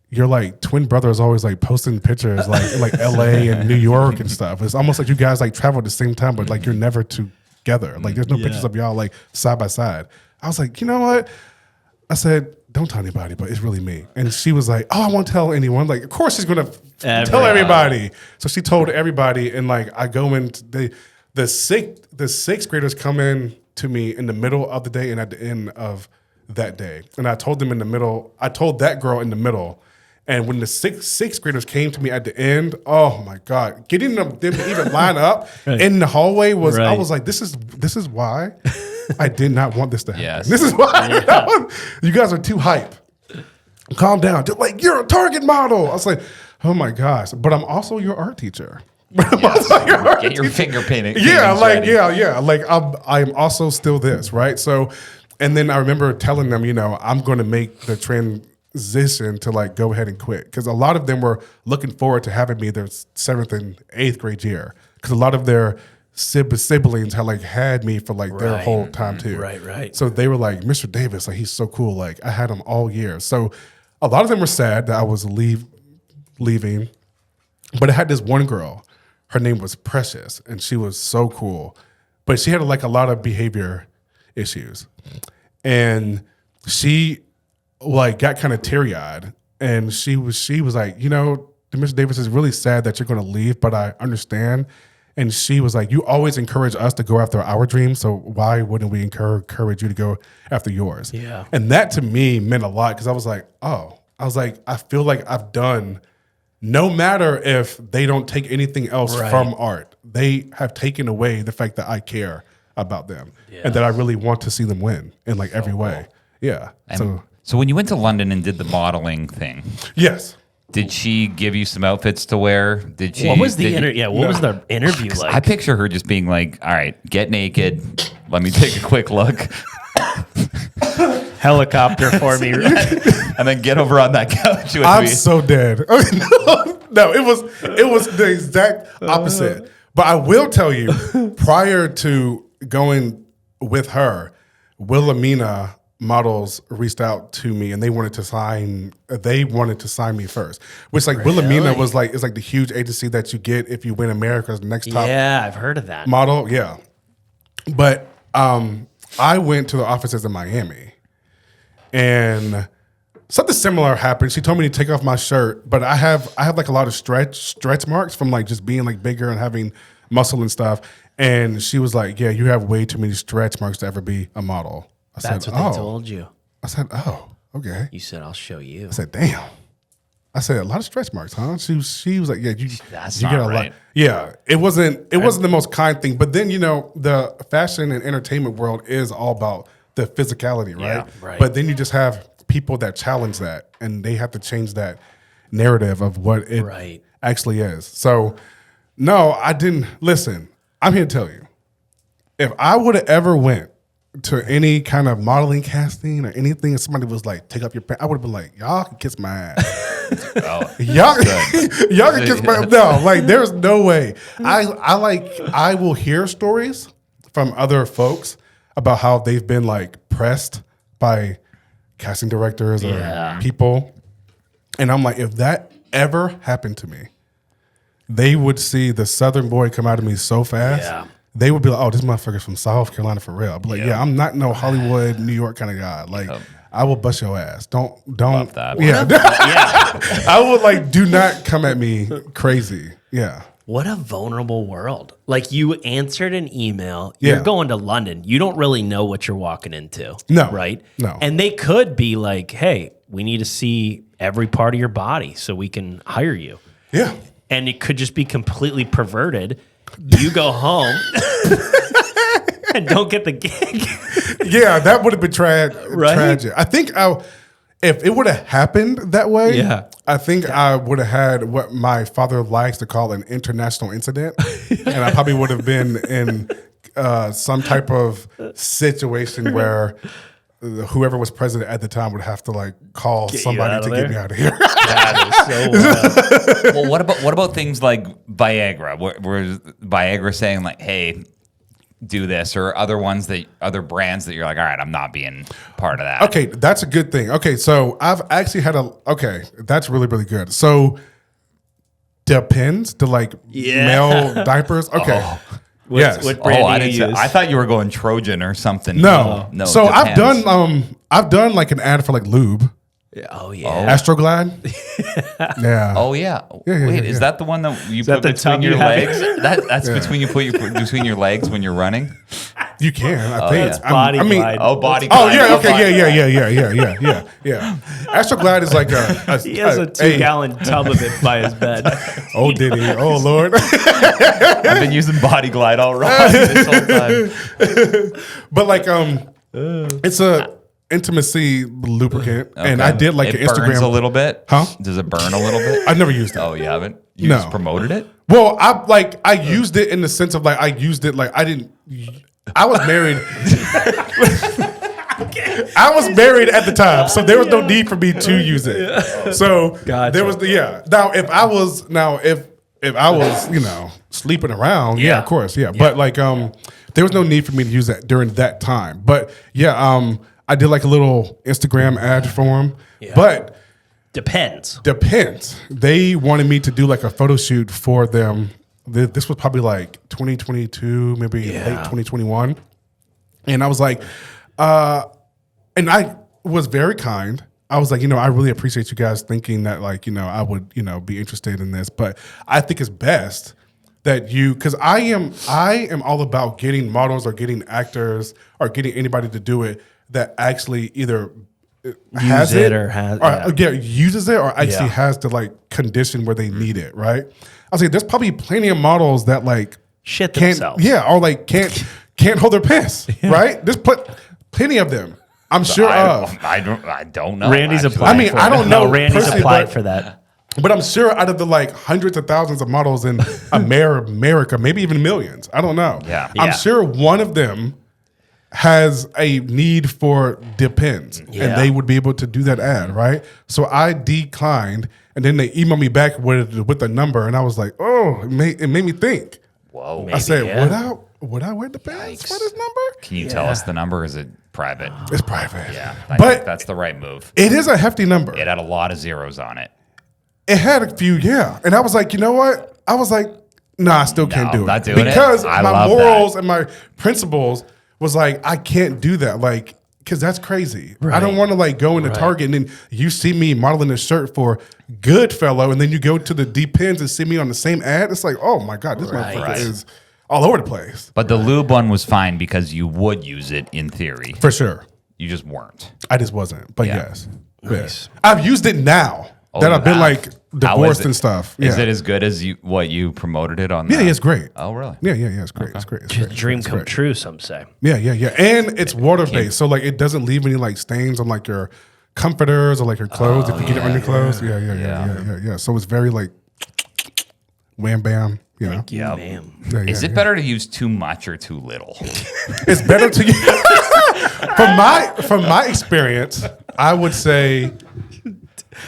your like twin brother is always like posting pictures like LA and New York and stuff? It's almost like you guys like travel at the same time, but like you're never together. Like there's no pictures of y'all like side by side. I was like, you know what? I said, don't tell anybody, but it's really me. And she was like, oh, I won't tell anyone. Like, of course she's gonna tell everybody. So she told everybody, and like I go in, the sixth graders come in to me in the middle of the day and at the end of that day. And I told them in the middle, I told that girl in the middle. And when the sixth graders came to me at the end, oh my God, getting them to even line up in the hallway was, I was like, this is why I did not want this to happen. Yes. This is why you guys are too hype. Calm down. They're like, you're a Target model. I was like, oh my gosh. But I'm also your art teacher. Get your finger painting. Yeah, like ready. Yeah. Like I'm also still this, right? So, and then I remember telling them, you know, I'm going to make the transition to like go ahead and quit, because a lot of them were looking forward to having me their 7th and 8th grade year, because a lot of their siblings had me for like their whole time too. Right. So they were like, Mr. Davis, like he's so cool. Like I had him all year. So a lot of them were sad that I was leaving, but I had this one girl. Her name was Precious, and she was so cool, but she had like a lot of behavior issues, and she like got kind of teary eyed, and she was like, you know, Mr. Davis, is really sad that you're going to leave, but I understand. And she was like, you always encourage us to go after our dreams, so why wouldn't we encourage you to go after yours? Yeah. And that to me meant a lot, because I was like, I feel like I've done, no matter if they don't take anything else from art, they have taken away the fact that I care about them and that I really want to see them win in like every way. Yeah. So when you went to London and did the modeling thing. Yes. Did she give you some outfits to wear? Did she? What was the was the interview like? I picture her just being like, "All right, get naked. Let me take a quick look. Helicopter for me, and then get over on that couch with me." I'm so dead. No, it was the exact opposite. But I will tell you, prior to going with her, Wilhelmina Models reached out to me and they wanted to sign me first. Which like really? Wilhelmina was like, it's like the huge agency that you get if you win America's Next Top. Yeah, I've heard of that. Model, yeah. But I went to the offices in Miami and something similar happened. She told me to take off my shirt, but I have like a lot of stretch marks from like just being like bigger and having muscle and stuff. And she was like, yeah, you have way too many stretch marks to ever be a model. That's what they told you. I said, oh, okay. You said, I'll show you. I said, damn. I said, a lot of stretch marks, huh? She was like, yeah, you get a lot. Yeah, it wasn't the most kind thing. But then, you know, the fashion and entertainment world is all about the physicality, right? Yeah, right. But then you just have people that challenge that, and they have to change that narrative of what it actually is. So, no, I didn't. Listen, I'm here to tell you, if I would have ever went to any kind of modeling casting or anything, if somebody was like, take up your pants, I would have been like, y'all can kiss my ass. y'all can kiss my no, like there's no way. I will hear stories from other folks about how they've been like pressed by casting directors or people. And I'm like, if that ever happened to me, they would see the Southern boy come out of me so fast. Yeah. They would be like, oh, this motherfucker's from South Carolina for real. I'd be like, yeah, I'm not no Hollywood, New York kind of guy. Like, I will bust your ass. Don't. Love that. Yeah. I would like, do not come at me crazy. Yeah. What a vulnerable world. Like, you answered an email. You're going to London. You don't really know what you're walking into. No. Right? No. And they could be like, hey, we need to see every part of your body so we can hire you. Yeah. And it could just be completely perverted. You go home and don't get the gig. Yeah, that would have been tragic. I think if it would have happened that way, I think I would have had what my father likes to call an international incident. And I probably would have been in some type of situation where whoever was president at the time would have to like call somebody to get me out of here. That is so well, what about things like Viagra? Where Viagra saying like, hey, do this, or other brands that you're like, all right, I'm not being part of that. Okay, that's a good thing. Okay, so I've actually had that's really, really good. So Depends, the like male diapers. Okay. Yes. What brand do you use? I thought you were going Trojan or something. No. So Depends. I've done like an ad for like lube. Oh yeah. Astroglide. Yeah. Oh yeah. Wait, is that the one that you put between your legs? That's between between your legs when you're running. You can. I think. Body glide. Body glide. Oh yeah. Okay. Yeah. Astroglide is like he has a 2-gallon tub of it by his bed. Oh, did he? Oh Lord. I've been using Body Glide all wrong this whole time. But like it's a intimacy lubricant, and I did like an Instagram. Burns a little bit, huh? Does it burn a little bit? I never used it. Oh, you haven't? You just promoted it? Well, I used it in the sense of like I used it like I didn't. I was married. I was married at the time, so there was no need for me to use it. So there was Now if I was sleeping around, of course, But like there was no need for me to use that during that time. But I did like a little Instagram ad for him. Yeah. But Depends. They wanted me to do like a photo shoot for them. This was probably like 2022, maybe late 2021. And I was like, and I was very kind. I was like, I really appreciate you guys thinking that like, I would, be interested in this. But I think it's best that because I am all about getting models or getting actors or getting anybody to do it that actually either uses it or actually has the like condition where they need it, right? I was like, there's probably plenty of models that like shit themselves, or like can't hold their piss, right? There's plenty of them. I'm sure I don't know. Randy's applied. I mean, I don't know. Randy's applied for that. But I'm sure out of the like hundreds of thousands of models in America, maybe even millions, I don't know. Yeah. I'm sure one of them has a need for Depends, and they would be able to do that ad, right? So I declined, and then they emailed me back with a number, and I was like, oh, it made me think. Whoa. I said, would I wear Depends for this number? Can you tell us the number? Or is it private? It's private. Yeah, I think that's the right move. It is a hefty number. It had a lot of zeros on it. It had a few, and I was like, you know what? I was like, nah, I still can't do it. Not doing because it. I my love morals that. and my principles was like, I can't do that. Like, because that's crazy. Right. I don't want to like go into Target and then you see me modeling a shirt for Goodfellow and then you go to the Depends and see me on the same ad. It's like, oh my God, this motherfucker is all over the place. But the lube one was fine because you would use it in theory. For sure. You just weren't. I just wasn't. But yes. Nice. I've used it now that I've been like divorced and stuff. Is it as good as what you promoted it on? Yeah, it's great. Oh, really? Yeah, it's great. Okay. It's great. It's Just great. dream come true, some say. Yeah. And it's water-based, so like it doesn't leave any like stains on like your comforters or like your clothes if you get it on your clothes. Yeah. So it's very like wham bam. Bam. Is it better to use too much or too little? It's better to use. from my experience, I would say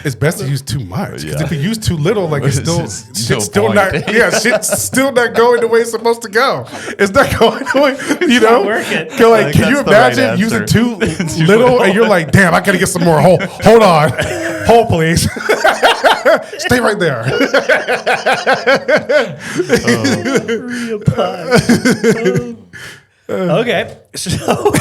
it's best to use too much. Because if you use too little, like it's still not shit's still not going the way it's supposed to go. It's not going the way, you know. Working. Like, can you imagine using too little and you're like, damn, I gotta get some more. Hold on. Hold please. Stay right there. Real pie. Okay, so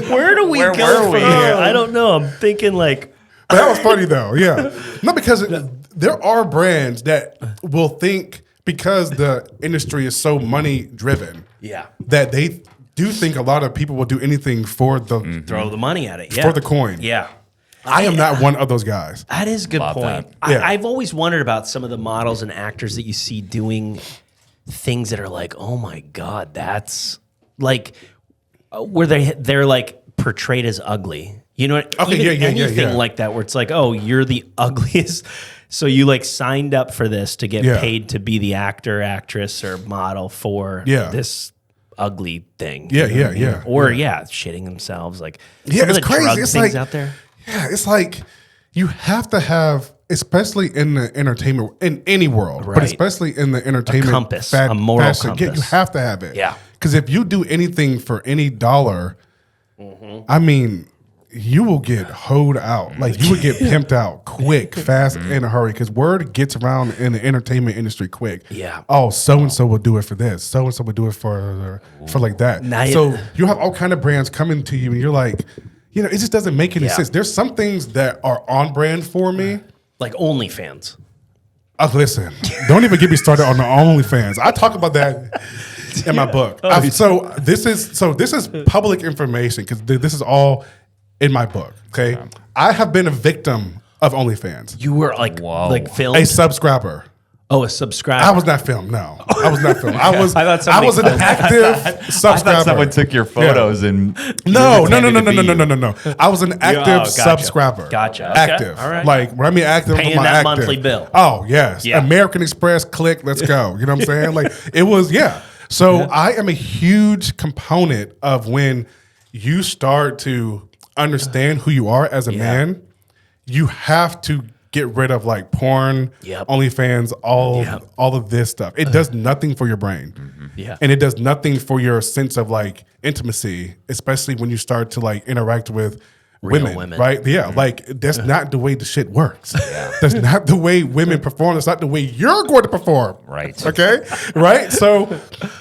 where do we go from here? I don't know. I'm thinking like, but that was funny though. Yeah, not because there are brands that will think because the industry is so money driven. Yeah, that they do think a lot of people will do anything for the throw the money at it for the coin. Yeah. I am not one of those guys. That is a good point. I've always wondered about some of the models and actors that you see doing things that are like, oh my God, that's like where they're like portrayed as ugly. You know, anything like that where it's like, oh, you're the ugliest. So you like signed up for this to get paid to be the actor, actress, or model for this ugly thing. Yeah. Or shitting themselves. Like some of the crazy. Drug things like, out there. Yeah, it's like you have to have, especially in the entertainment, in any world, but especially in the entertainment, a compass, a moral compass. You have to have it. Yeah. Because if you do anything for any dollar, I mean, you will get hoed out. Like you would get pimped out quick, fast, in a hurry. Because word gets around in the entertainment industry quick. Yeah. Oh, so and so will do it for this. So and so will do it for like that. So you have all kind of brands coming to you, and you're like, you know, it just doesn't make any sense. There's some things that are on brand for me. Like OnlyFans. Listen, don't even get me started on the OnlyFans. I talk about that in my book. So this is public information because this is all in my book. Okay, I have been a victim of OnlyFans. You were like filmed? A subscriber. Oh, a subscriber. I was not filmed. No, I was not filmed. I was an filmed. active subscriber. I thought someone took your photos and No. I was an active subscriber. Gotcha. Okay. Active. All right. Like when I mean active, paying I'm that active. monthly bill. Oh yes. Yeah. American Express, click, let's go. You know what I'm saying? Like it was. So I am a huge component of when you start to understand who you are as a man. You have to get rid of like porn, OnlyFans, all of this stuff. It does nothing for your brain. And it does nothing for your sense of like intimacy, especially when you start to like interact with women, right? Yeah, like that's not the way the shit works. That's not the way women perform. That's not the way you're going to perform. Right. Okay? Right? So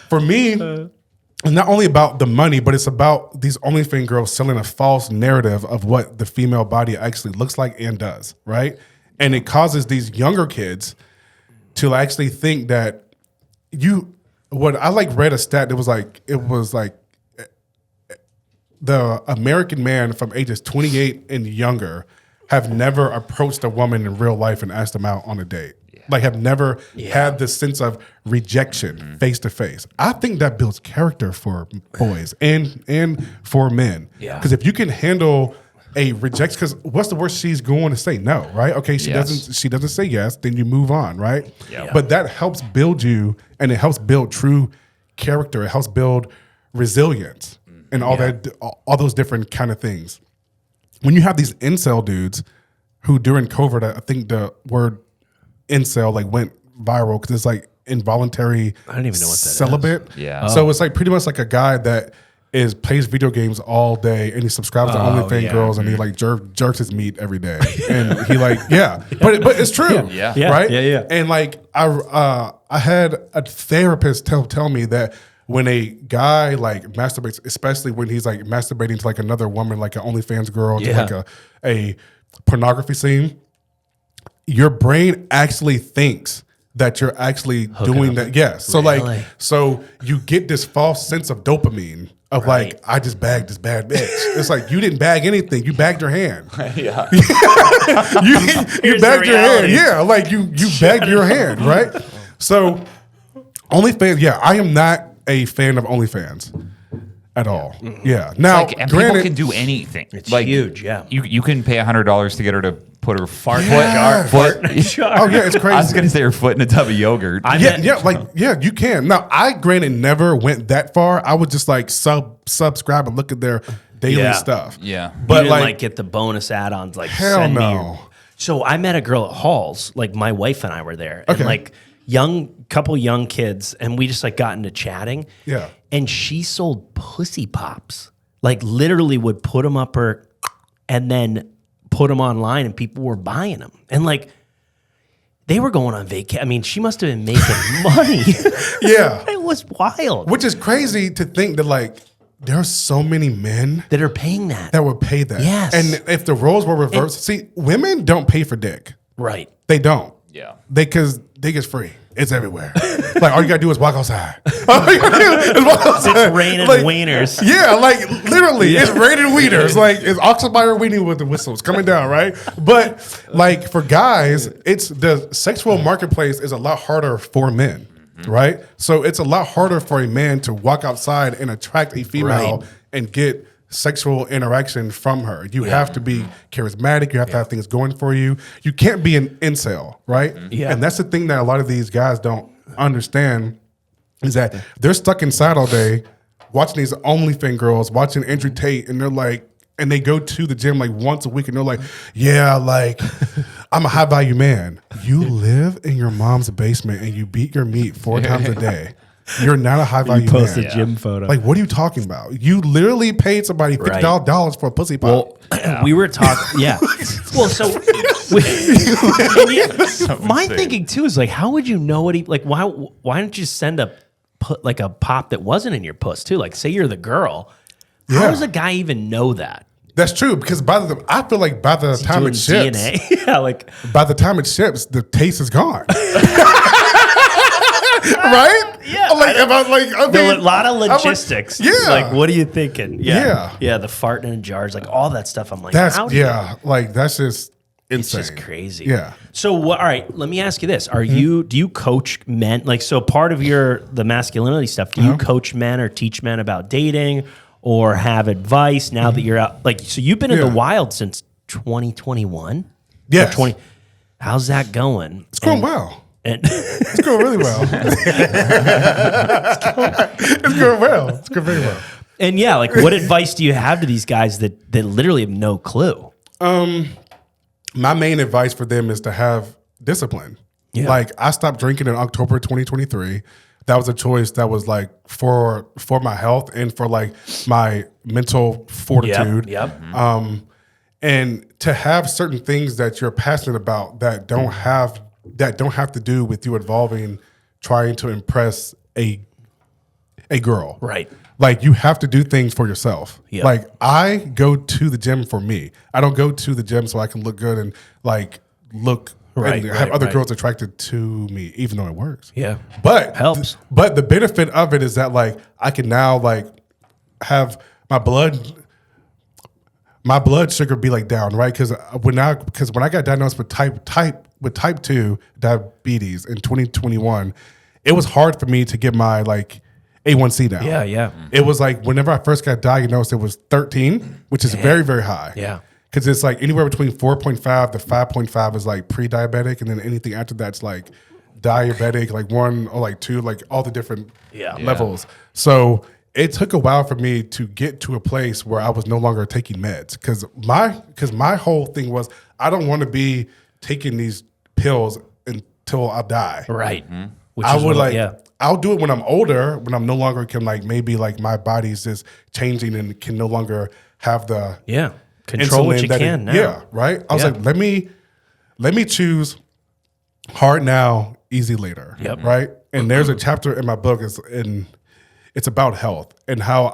for me, it's not only about the money, but it's about these OnlyFans girls selling a false narrative of what the female body actually looks like and does, right? And it causes these younger kids to actually think that read a stat that was like, the American man from ages 28 and younger have never approached a woman in real life and asked them out on a date. Like have never had this sense of rejection face to face. I think that builds character for boys and for men. Because if you can handle a rejection, because what's the worst she's going to say? No, right? Okay, she doesn't say yes, then you move on, right? But that helps build you, and it helps build true character. It helps build resilience and all those different kind of things. When you have these incel dudes who during COVID, I think the word incel like went viral because it's like involuntary I don't even know what that celibate. is. Yeah. So it's like pretty much like a guy that plays video games all day and he subscribes to OnlyFans girls and he like jerks his meat every day and he like but it's true right and like I had a therapist tell me that when a guy like masturbates, especially when he's like masturbating to like another woman, like an OnlyFans girl, to like a pornography scene, your brain actually thinks that you're actually doing that. Yes. So like, so you get this false sense of dopamine of like, I just bagged this bad bitch. It's like, you didn't bag anything. You bagged your hand. you bagged your hand. Yeah. Like you bagged your hand. Right. So OnlyFans. Yeah. I am not a fan of OnlyFans. at all. Yeah. Now, Like, and people can do anything. It's like, huge, yeah. You can pay $100 to get her to put her Fart foot, in a jar. foot. Fart in a jar. Oh yeah, it's crazy. I was gonna say her foot in a tub of yogurt. You can. Now, I granted never went that far. I would just like subscribe and look at their daily stuff. Yeah. But But you didn't, like, get the bonus add-ons like hell send me no. your- So I met a girl at Hall's, like my wife and I were there, and Okay. like couple young kids, and we just like got into chatting. Yeah. And she sold pussy pops, like literally would put them up her, and then put them online, and people were buying them, and like they were going on vacation. I mean, she must have been making money. Yeah. It was wild Which is crazy to think that like there are so many men that are paying that. that would pay that. Yes. And if the roles were reversed, see, women don't pay for dick. Right. They don't. Yeah. Because dick is free. It's everywhere. Like all you gotta do is walk outside. All you gotta do is walk outside. It's raining Like, wieners. Yeah, like literally, it's raining wieners. Like it's Oxenmeyer weenie with the whistles coming down, right? But like for guys, it's the sexual marketplace is a lot harder for men, right? So it's a lot harder for a man to walk outside and attract a female Right. and get sexual interaction from her. You have to be charismatic. You have to have things going for you. You can't be an incel, right? Yeah. And that's the thing that a lot of these guys don't understand is that they're stuck inside all day watching these OnlyFans girls, watching Andrew Tate, and they're like, and they go to the gym like once a week and they're like, yeah, like I'm a high value man. You live in your mom's basement and you beat your meat 4 times a day. You're not a high value man. Post a gym photo. Like, what are you talking about? You literally paid somebody $50 for a pussy pop. Well, we were talking, yeah. Well, so my thinking too is like, how would you know what he like? Why don't you send a pop that wasn't in your puss too? Like, say you're the girl. How Yeah. does a guy even know that? That's true because I feel like by the time Doing it ships, DNA, yeah, like by the time it ships, the taste is gone. Right? Yeah. Like, a lot of logistics. yeah. Like, what are you thinking? Yeah. Yeah. The farting in jars, like all that stuff. I'm like, That's how do you- like that's just It's insane. just crazy. Yeah. So what? All right. Let me ask you this: do you coach men? Like, so part of the masculinity stuff. Do you coach men or teach men about dating or have advice now that you're out? Like, so you've been in the wild since 2021. Yes. 20. How's that going? It's going well. And It's going really well. It's going well. It's going very well. and yeah, like, what advice do you have to these guys that literally have no clue? My main advice for them is to have discipline. Yeah. Like I stopped drinking in October 2023. That was a choice that was like for my health and for like my mental fortitude. Yep. And to have certain things that you're passionate about that don't have to do with you involving trying to impress a girl. Right. Like you have to do things for yourself. Yep. Like I go to the gym for me. I don't go to the gym so I can look good and like look Right, and have right, other right. girls attracted to me, even though it works. Yeah. But Helps. But the benefit of it is that like I can now like have my blood sugar be like down, right? Because when I got diagnosed with type 2 diabetes in 2021, it was hard for me to get my like A1C down. Yeah. It was like whenever I first got diagnosed, it was 13, which is very, very high. Yeah. Because it's like anywhere between 4.5 to 5.5 is like pre-diabetic, and then anything after that's like diabetic, like 1 or like 2, like all the different levels. So it took a while for me to get to a place where I was no longer taking meds. Because my whole thing was I don't want to be taking these pills until I die. Right. Which I is would what- like. I'll do it when I'm older, when I'm no longer can like maybe like my body's just changing and can no longer have the control what insulin you that can now. Yeah, right. I was Yeah. like, let me choose hard now, easy later. Yep. Right. And there's a chapter in my book it's about health and how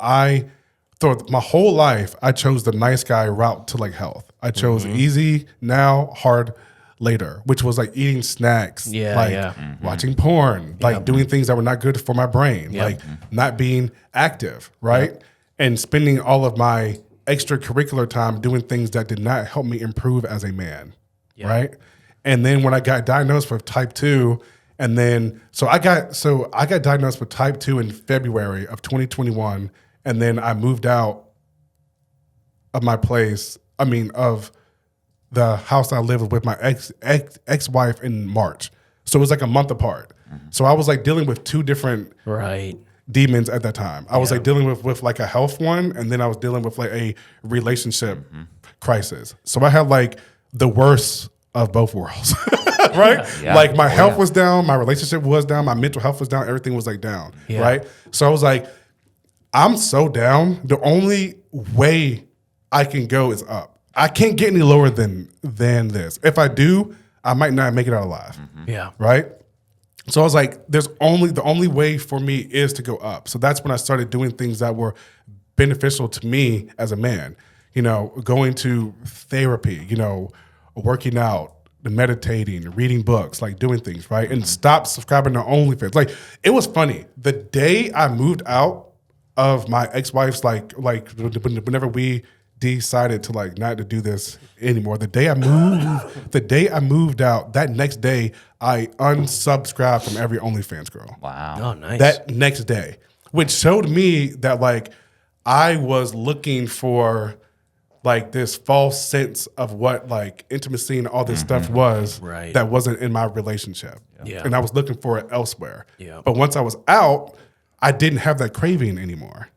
throughout my whole life I chose the nice guy route to like health. I chose easy now, hard later, which was like eating snacks, watching porn, like doing things that were not good for my brain, like not being active, right? And spending all of my extracurricular time doing things that did not help me improve as a man, right? And then when I got diagnosed with type 2, and then so I got diagnosed with type 2 in February of 2021, and then I moved out of my place. Of the house I lived with my ex-wife in March. So it was like a month apart. So I was like dealing with two different demons at that time. I was like dealing with like a health one, and then I was dealing with like a relationship crisis. So I had like the worst of both worlds, right? Yeah. Like my health was down, my relationship was down, my mental health was down, everything was like down, right? So I was like, I'm so down. The only way I can go is up. I can't get any lower than this. If I do, I might not make it out alive. Yeah. Right? So I was like, the only way for me is to go up. So that's when I started doing things that were beneficial to me as a man. You know, going to therapy, you know, working out, meditating, reading books, like doing things, right? And stop subscribing to OnlyFans. Like, it was funny. The day I moved out of my ex-wife's, like whenever we decided to like not to do this anymore. The day I moved out, that next day I unsubscribed from every OnlyFans girl. Wow. Oh, nice. That next day, which showed me that like I was looking for like this false sense of what like intimacy and all this stuff was that wasn't in my relationship. Yeah. And I was looking for it elsewhere. Yeah. But once I was out, I didn't have that craving anymore.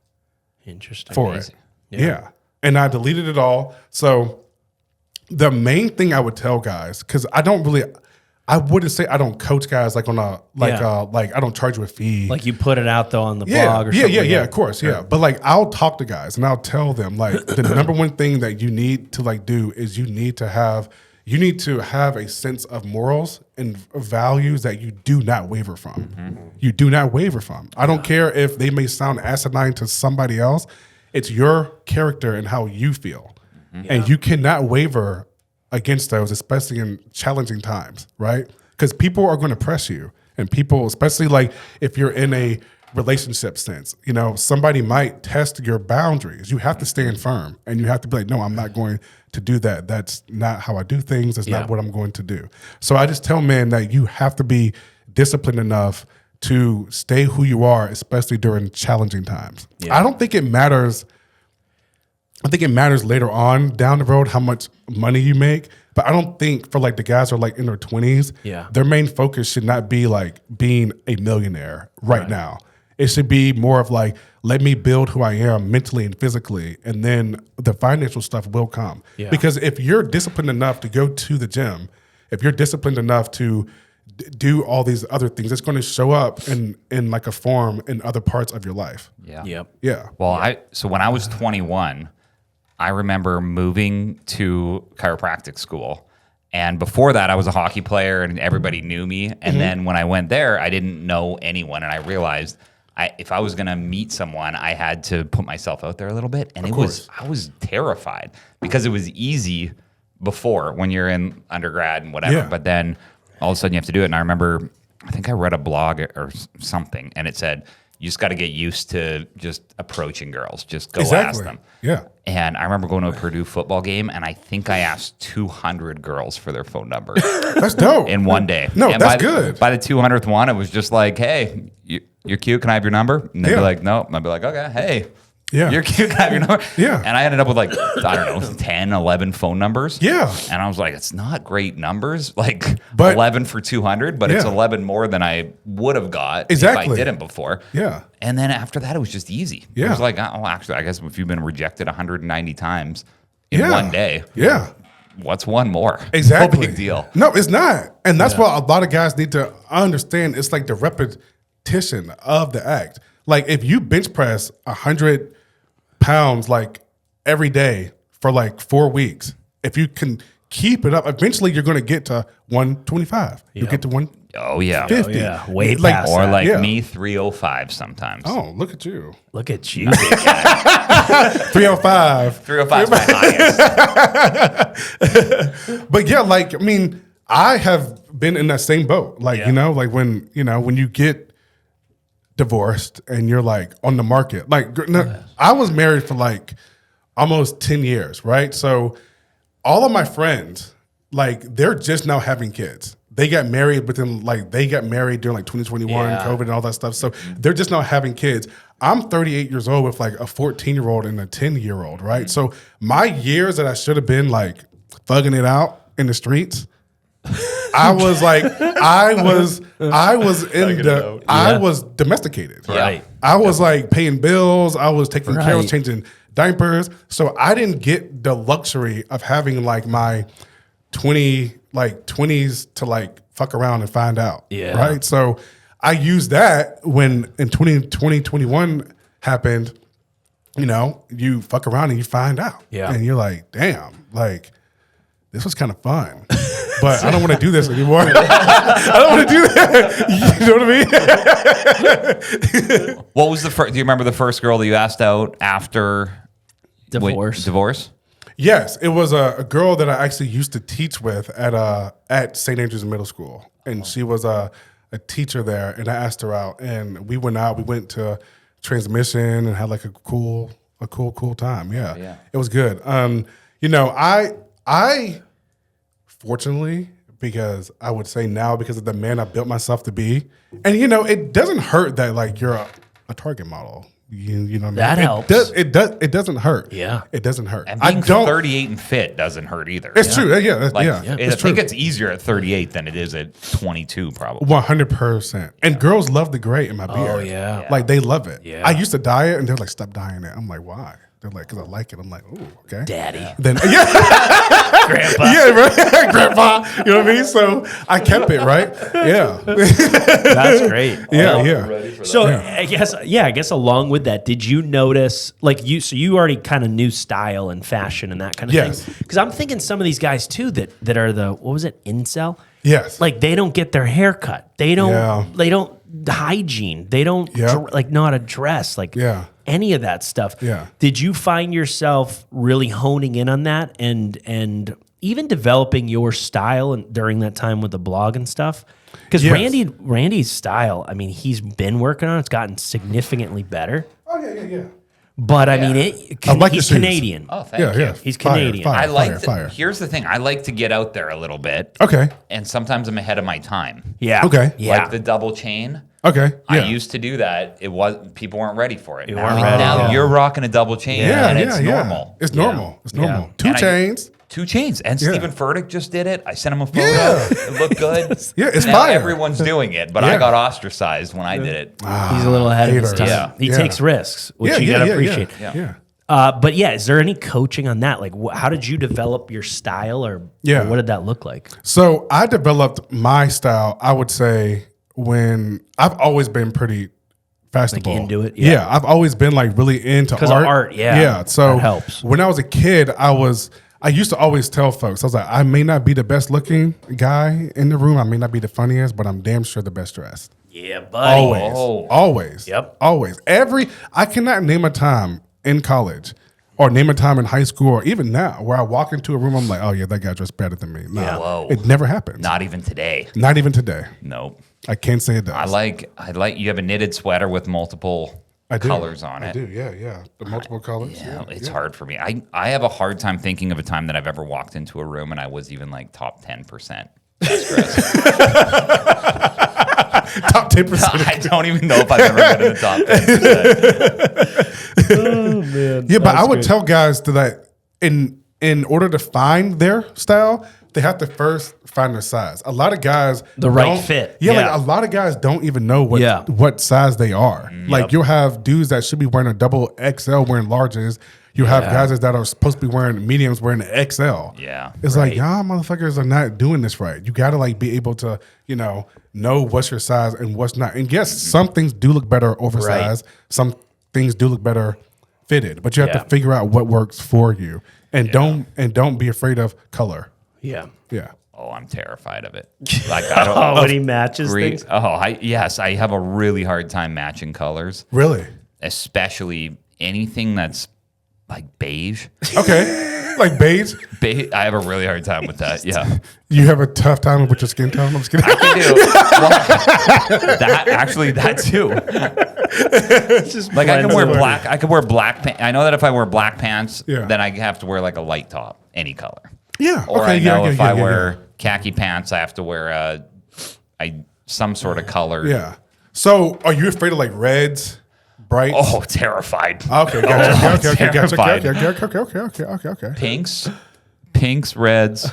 Interesting. For it. Yeah. And I deleted it all. So the main thing I would tell guys, because I wouldn't say I don't coach guys like on a like I don't charge you a fee. Like you put it out though on the blog or something. Yeah, of course, yeah. But like I'll talk to guys and I'll tell them like the number one thing that you need to like do is you need to have a sense of morals and values that you do not waver from. You do not waver from. I don't care if they may sound asinine to somebody else. It's your character and how you feel. And you cannot waver against those, especially in challenging times, right? Because people are going to press you. And people, especially like if you're in a relationship sense, you know, somebody might test your boundaries. You have to stand firm and you have to be like, no, I'm not going to do that. That's not how I do things. That's not what I'm going to do. So I just tell men that you have to be disciplined enough to stay who you are, especially during challenging times. I don't think it matters. I think it matters later on down the road how much money you make, but I don't think for like the guys who are like in their 20s, their main focus should not be like being a millionaire right now. It should be more of like, let me build who I am mentally and physically, and then the financial stuff will come. Because if you're disciplined enough to go to the gym, if you're disciplined enough to do all these other things, it's going to show up in like a form in other parts of your life. Well, so when I was 21, I remember moving to chiropractic school. And before that, I was a hockey player and everybody knew me. And then when I went there, I didn't know anyone. And I realized if I was going to meet someone, I had to put myself out there a little bit. And I was terrified because it was easy before when you're in undergrad and whatever. But then all of a sudden you have to do it. And I remember, I think I read a blog or something and it said, you just got to get used to just approaching girls. Just go ask them. And I remember going to a Purdue football game, and I think I asked 200 girls for their phone number. That's dope. In one day. No, and that's good. By the 200th one, it was just like, hey, you're cute. Can I have your number? And they'd be like, no. And I'd be like, okay, hey. You're cute. Can I have your number? And I ended up with like, I don't know, 10, 11 phone numbers. And I was like, it's not great numbers. Like 11 for 200, but it's 11 more than I would have got if I didn't before. And then after that, it was just easy. It was like, oh, actually, I guess if you've been rejected 190 times in one day. What's one more? Exactly. No big deal. No, it's not. And that's what a lot of guys need to understand. It's like the repetition of the act. Like if you bench press 100 pounds like every day for like 4 weeks, if you can keep it up, eventually you're going to get to 125. You'll get to 150. Oh yeah. Way past or that. like me, 305 sometimes. Oh, look at you. Look at you, big guy. 305. 305 is my highest. But yeah, like, I mean, I have been in that same boat. Like, you know, like when you get divorced and you're like on the market. Like I was married for like almost 10 years, right? So all of my friends, like they're just now having kids. they got married within they got married during 2021, COVID and all that stuff. So they're just not having kids. I'm 38 years old with a 14-year-old and a 10-year-old, right? So my years that I should have been thugging it out in the streets, I was domesticated. Right. I was paying bills. I was taking care of changing diapers. So I didn't get the luxury of having my 20s to fuck around and find out. Yeah. Right. So I used that when in 2021 happened, you fuck around and you find out. Yeah. And you're like, damn, this was kind of fun. But I don't want to do this anymore. I don't want to do that. You know what I mean? What was the first? Do you remember the first girl that you asked out after divorce? Yes, it was a girl that I actually used to teach with at St. Andrews Middle School, and she was a teacher there. And I asked her out, and we went out. We went to Transmission and had a cool time. Yeah, it was good. I fortunately, because I would say now, because of the man I built myself to be, and it doesn't hurt that you're a target model. You know what I mean? That helps. It doesn't hurt. Yeah, it doesn't hurt. And being 38 and fit doesn't hurt either. It's true. Yeah, I think it's easier at 38 than it is at 22, probably. 100%. And girls love the gray in my beard. Oh yeah, they love it. Yeah. I used to dye it, and they're like, "Stop dyeing it." I'm like, "Why?" They're like, "Because I like it." I'm like, "Oh, okay." Daddy. Then Grandpa. Yeah, right. Grandpa. You know what I mean? So I kept it, right? Yeah. That's great. Yeah. So I guess along with that, did you notice so you already kind of knew style and fashion and that kind of thing? Because I'm thinking some of these guys too that are the, what was it, incel? Yes. They don't get their hair cut. They don't hygiene. They don't know how to dress. Any of that stuff. Yeah. Did you find yourself really honing in on that and even developing your style during that time with the blog and stuff? Because Randy's style, I mean, he's been working on it. It's gotten significantly better. Oh, yeah. But I mean, he's Canadian. Oh, thank you. Yeah. He's Canadian. Fire. Here's the thing. I like to get out there a little bit. Okay. And sometimes I'm ahead of my time. Yeah. Okay. Yeah. Like the double chain. Okay. Yeah. I used to do that. People weren't ready for it. Ready. Now you're rocking a double chain, and it's normal. It's normal. It's normal. Yeah. Two chains. Two chains. And Stephen Furtick just did it. I sent him a photo. Yeah. It looked good. Yeah, it's now fire. Everyone's doing it, but I got ostracized when I did it. He's a little ahead of his time. Yeah. He takes risks, which you got to appreciate. Yeah. But is there any coaching on that? How did you develop your style or what did that look like? So I developed my style, I would say, when I've always been pretty fashionable. Into it? Yeah. I've always been really into art. Because of art, Yeah. So that helps. When I was a kid, I used to always tell folks, I was like, I may not be the best looking guy in the room. I may not be the funniest, but I'm damn sure the best dressed. Yeah, buddy. Always. Yep. Always. I cannot name a time in college or name a time in high school or even now where I walk into a room, I'm like, oh yeah, that guy dressed better than me. Yeah. Whoa. It never happens. Not even today. Not even today. Nope. I can't say it does. I like you have a knitted sweater with multiple colors on it. I do, yeah. The multiple colors. Yeah, it's hard for me. I have a hard time thinking of a time that I've ever walked into a room and I was even top 10%. Top 10%. I don't even know if I've ever been in the top 10%. Oh man. Yeah, but I would tell guys that in order to find their style, they have to first find their size. A lot of guys right fit. Yeah, a lot of guys don't even know what size they are. You'll have dudes that should be wearing a double XL wearing larges. You have guys that are supposed to be wearing mediums wearing an XL. Yeah. It's y'all motherfuckers are not doing this right. You gotta be able to, know what's your size and what's not. And yes, some things do look better oversized. Right. Some things do look better fitted. But you have to figure out what works for you. And don't be afraid of color. Yeah. Yeah. Oh, I'm terrified of it. I don't when he matches things. Oh, I have a really hard time matching colors. Really? Especially anything that's beige. Okay. Beige? I have a really hard time with that. Yeah. You have a tough time with your skin tone? I'm just kidding. I can do. That too. It's just I can wear black. I can wear black pants. I know that if I wear black pants, then I have to wear a light top, any color. Yeah. Or okay. I know if I wear khaki pants. I have to wear some sort of color. Yeah. So are you afraid of like reds, brights? Oh, terrified. Okay. Okay. Pinks, reds,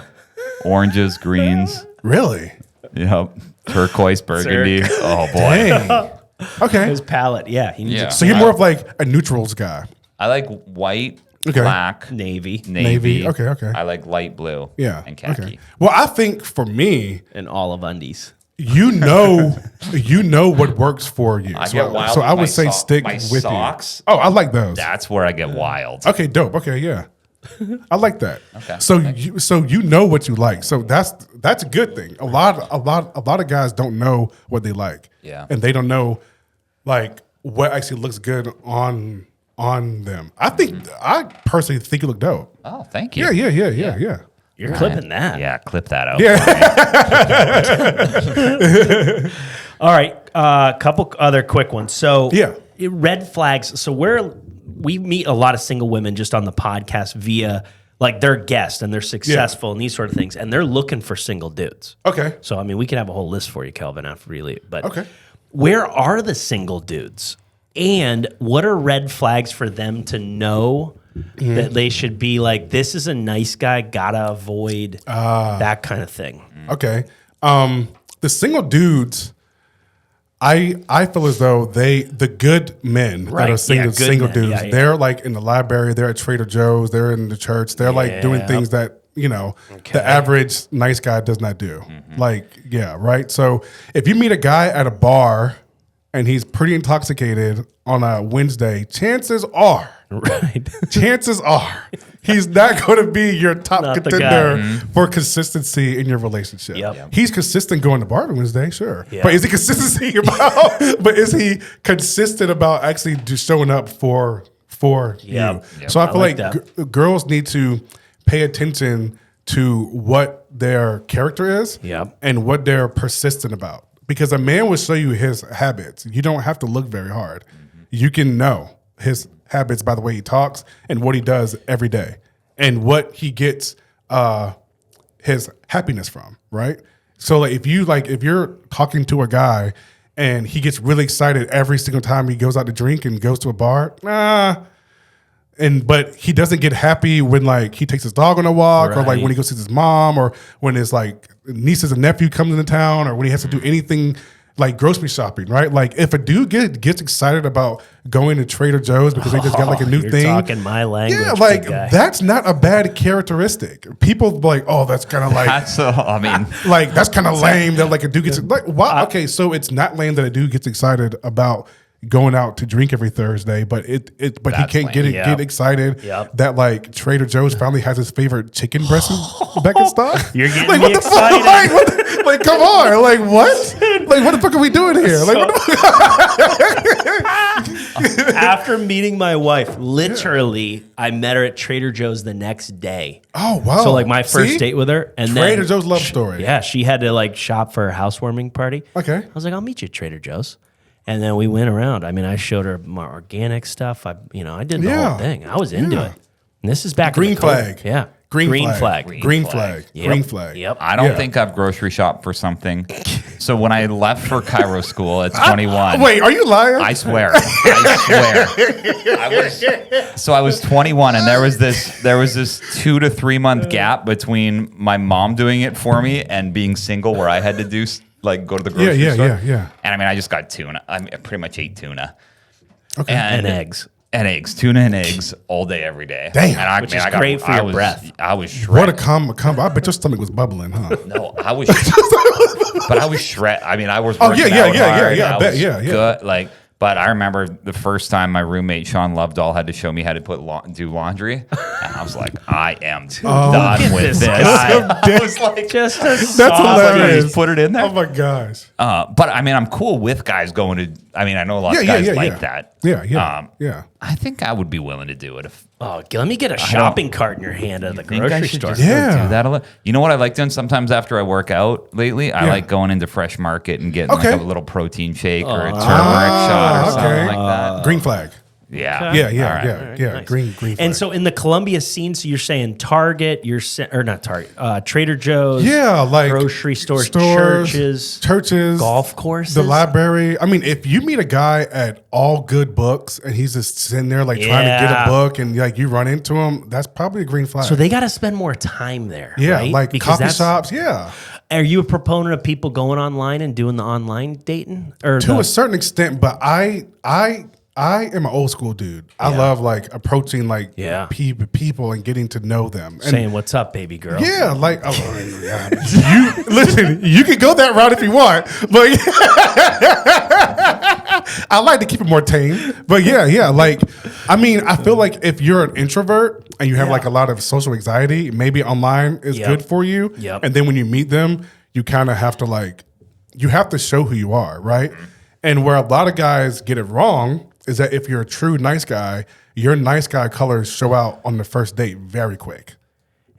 oranges, greens. Really? Yep. Turquoise, burgundy. Oh boy. Dang. Okay. His palette, yeah. He needs So you're more of like a neutrals guy. I like white, Okay. black, navy Navy. Okay. I like light blue. Yeah. And khaki. Okay. Well, I think for me, and olive undies. you know what works for you. I get wild. So with I my would say stick my with socks. you. Oh, I like those. That's where I get wild. Okay, dope. Okay, yeah. I like that. Okay. So you know what you like. So that's a good thing. A lot of guys don't know what they like. Yeah. And they don't know like what actually looks good on them. I personally think you look dope. Oh, thank you. Yeah. You're clipping that. Yeah, clip that out. Yeah. All right. A couple other quick ones. So Yeah. red flags. So we meet a lot of single women just on the podcast via like they're guests and they're successful and these sort of things. And they're looking for single dudes. Okay. So, I mean, we can have a whole list for you, Kelvin, after we leave. But Okay. where are the single dudes? And what are red flags for them to know that they should be like, this is a nice guy, gotta avoid that kind of thing? Okay. The single dudes, I feel as though the good men that are single men. dudes, Yeah. they're like in the library, they're at Trader Joe's, they're in the church, they're like doing things that, the average nice guy does not do. Like, yeah, right? So if you meet a guy at a bar and he's pretty intoxicated on a Wednesday, chances are he's not going to be your top Not the contender for consistency in your relationship. Yep. He's consistent going to bar on Wednesday, sure. Yeah. But is he consistency about? But is he consistent about actually just showing up for you? Yep. So I feel like like girls need to pay attention to what their character is Yep. and what they're persistent about. Because a man will show you his habits. You don't have to look very hard. You can know his habits by the way he talks and what he does every day and what he gets his happiness from, right? So like if you're talking to a guy and he gets really excited every single time he goes out to drink and goes to a bar, but he doesn't get happy when like he takes his dog on a walk or like when he goes to his mom or when his like nieces and nephew comes into town or when he has to do anything like grocery shopping, right? Like if a dude gets excited about going to Trader Joe's because they just got like a new You're thing. talking my language. Yeah, like big guy. that's not a bad characteristic. People be like, oh, that's kind of like like that's kind of lame that like a dude gets like why? Okay, so it's not lame that a dude gets excited about going out to drink every Thursday, but he can't get excited that like Trader Joe's finally has his favorite chicken breast back in stock. You're getting like, me excited. Like, come on, like what? Like what the fuck are we doing here? Like what the After meeting my wife, literally, I met her at Trader Joe's the next day. Oh wow! So like my first date with her, and Trader then Joe's love story. Yeah, she had to like shop for her housewarming party. Okay, I was like, I'll meet you at Trader Joe's. And then we went around. I mean, I showed her my organic stuff. I did the whole thing. I was into it. And this is back green in the flag. COVID. Yeah. Green flag. Yep. Green flag. Yep. I don't think I've grocery shopped for something. So when I left for Cairo school at 21. Wait, are you lying? I swear. I was 21 and there was this 2 to 3 month gap between my mom doing it for me and being single where I had to do like go to the grocery store. Yeah. And I mean, I just got tuna. I pretty much ate tuna. Okay. And eggs. And eggs, tuna and eggs all day, every day. Damn. And Which is great for your breath. I was shredded. What a combo. I bet your stomach was bubbling, huh? No, I was, but I was shredded. I mean, I was. Oh, working yeah. out hard. I bet, yeah. Good. Like, but I remember the first time my roommate Sean Lovedoll had to show me how to do laundry, and I was like, I am done with this. I was like, Just a That's soft- hilarious. just put it in there. Oh my gosh. But I mean, I'm cool with guys going to. I mean, I know a lot of guys like that. Yeah. I think I would be willing to do it if. Oh, let me get a shopping cart in your hand at the think I grocery should store. just go do that a lot. You know what I like doing sometimes after I work out lately? I Yeah. like going into Fresh Market and getting Okay. like a little protein shake or a turmeric shot or something like that. Green flag. Yeah. Okay. Yeah. Nice. Green flag. And so in the Columbia scene, so you're saying Target, or not Target, Trader Joe's, like grocery stores, churches, golf courses, the library. I mean, if you meet a guy at All Good Books and he's just sitting there like trying to get a book and like you run into him, that's probably a green flag. So they got to spend more time there. Yeah, right? like because coffee shops. Yeah. Are you a proponent of people going online and doing the online dating, or to a certain extent? But I am an old school dude. I love like approaching like people and getting to know them. And saying what's up, baby girl? Yeah, like you listen. You can go that route if you want, but I like to keep it more tame. But yeah. Like I mean, I feel like if you're an introvert and you have like a lot of social anxiety, maybe online is good for you. Yep. And then when you meet them, you kind of have to show who you are, right? And where a lot of guys get it wrong is that if you're a true nice guy, your nice guy colors show out on the first date very quick.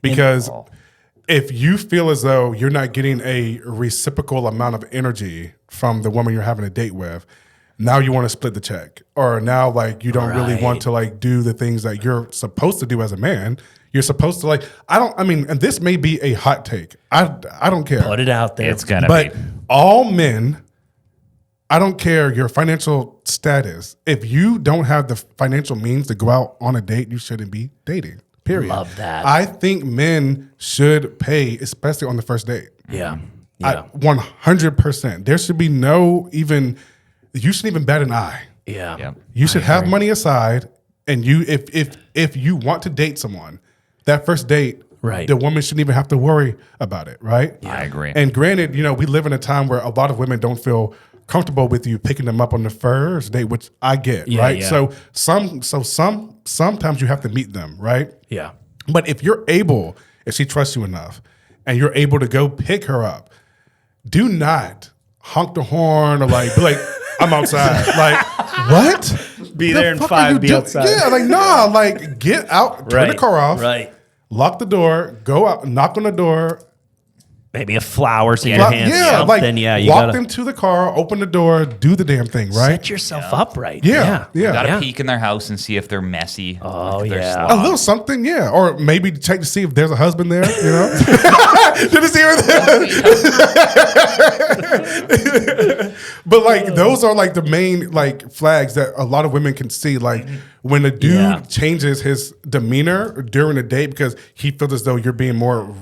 Because if you feel as though you're not getting a reciprocal amount of energy from the woman you're having a date with, now you want to split the check. Or now like you don't really want to like do the things that you're supposed to do as a man. You're supposed to and this may be a hot take. I don't care. Put it out there. It's gonna But be. all men, I don't care your financial status. If you don't have the financial means to go out on a date, you shouldn't be dating. Period. Love that. I think men should pay, especially on the first date. Yeah. 100%. There should be you shouldn't even bat an eye. Yeah. Yep. You should have money aside, and if you want to date someone, that first date, the woman shouldn't even have to worry about it, right? I agree. And granted, we live in a time where a lot of women don't feel comfortable with you picking them up on the first date, which I get, right? Yeah. So sometimes you have to meet them, right? Yeah. But if she trusts you enough, and you're able to go pick her up, do not honk the horn or be like, I'm outside. Like, what? Be there in 5, be outside. Yeah, get out, turn the car off, lock the door, go out, knock on the door. Maybe a flowers in your hand. You walk them to the car, open the door, do the damn thing, right? Set yourself up right. Yeah. You gotta peek in their house and see if they're messy. Oh, if they're yeah. A little something, yeah. Or maybe check to see if there's a husband there, Did you see her there? But those are the main flags that a lot of women can see. When a dude changes his demeanor during a date because he feels as though you're being more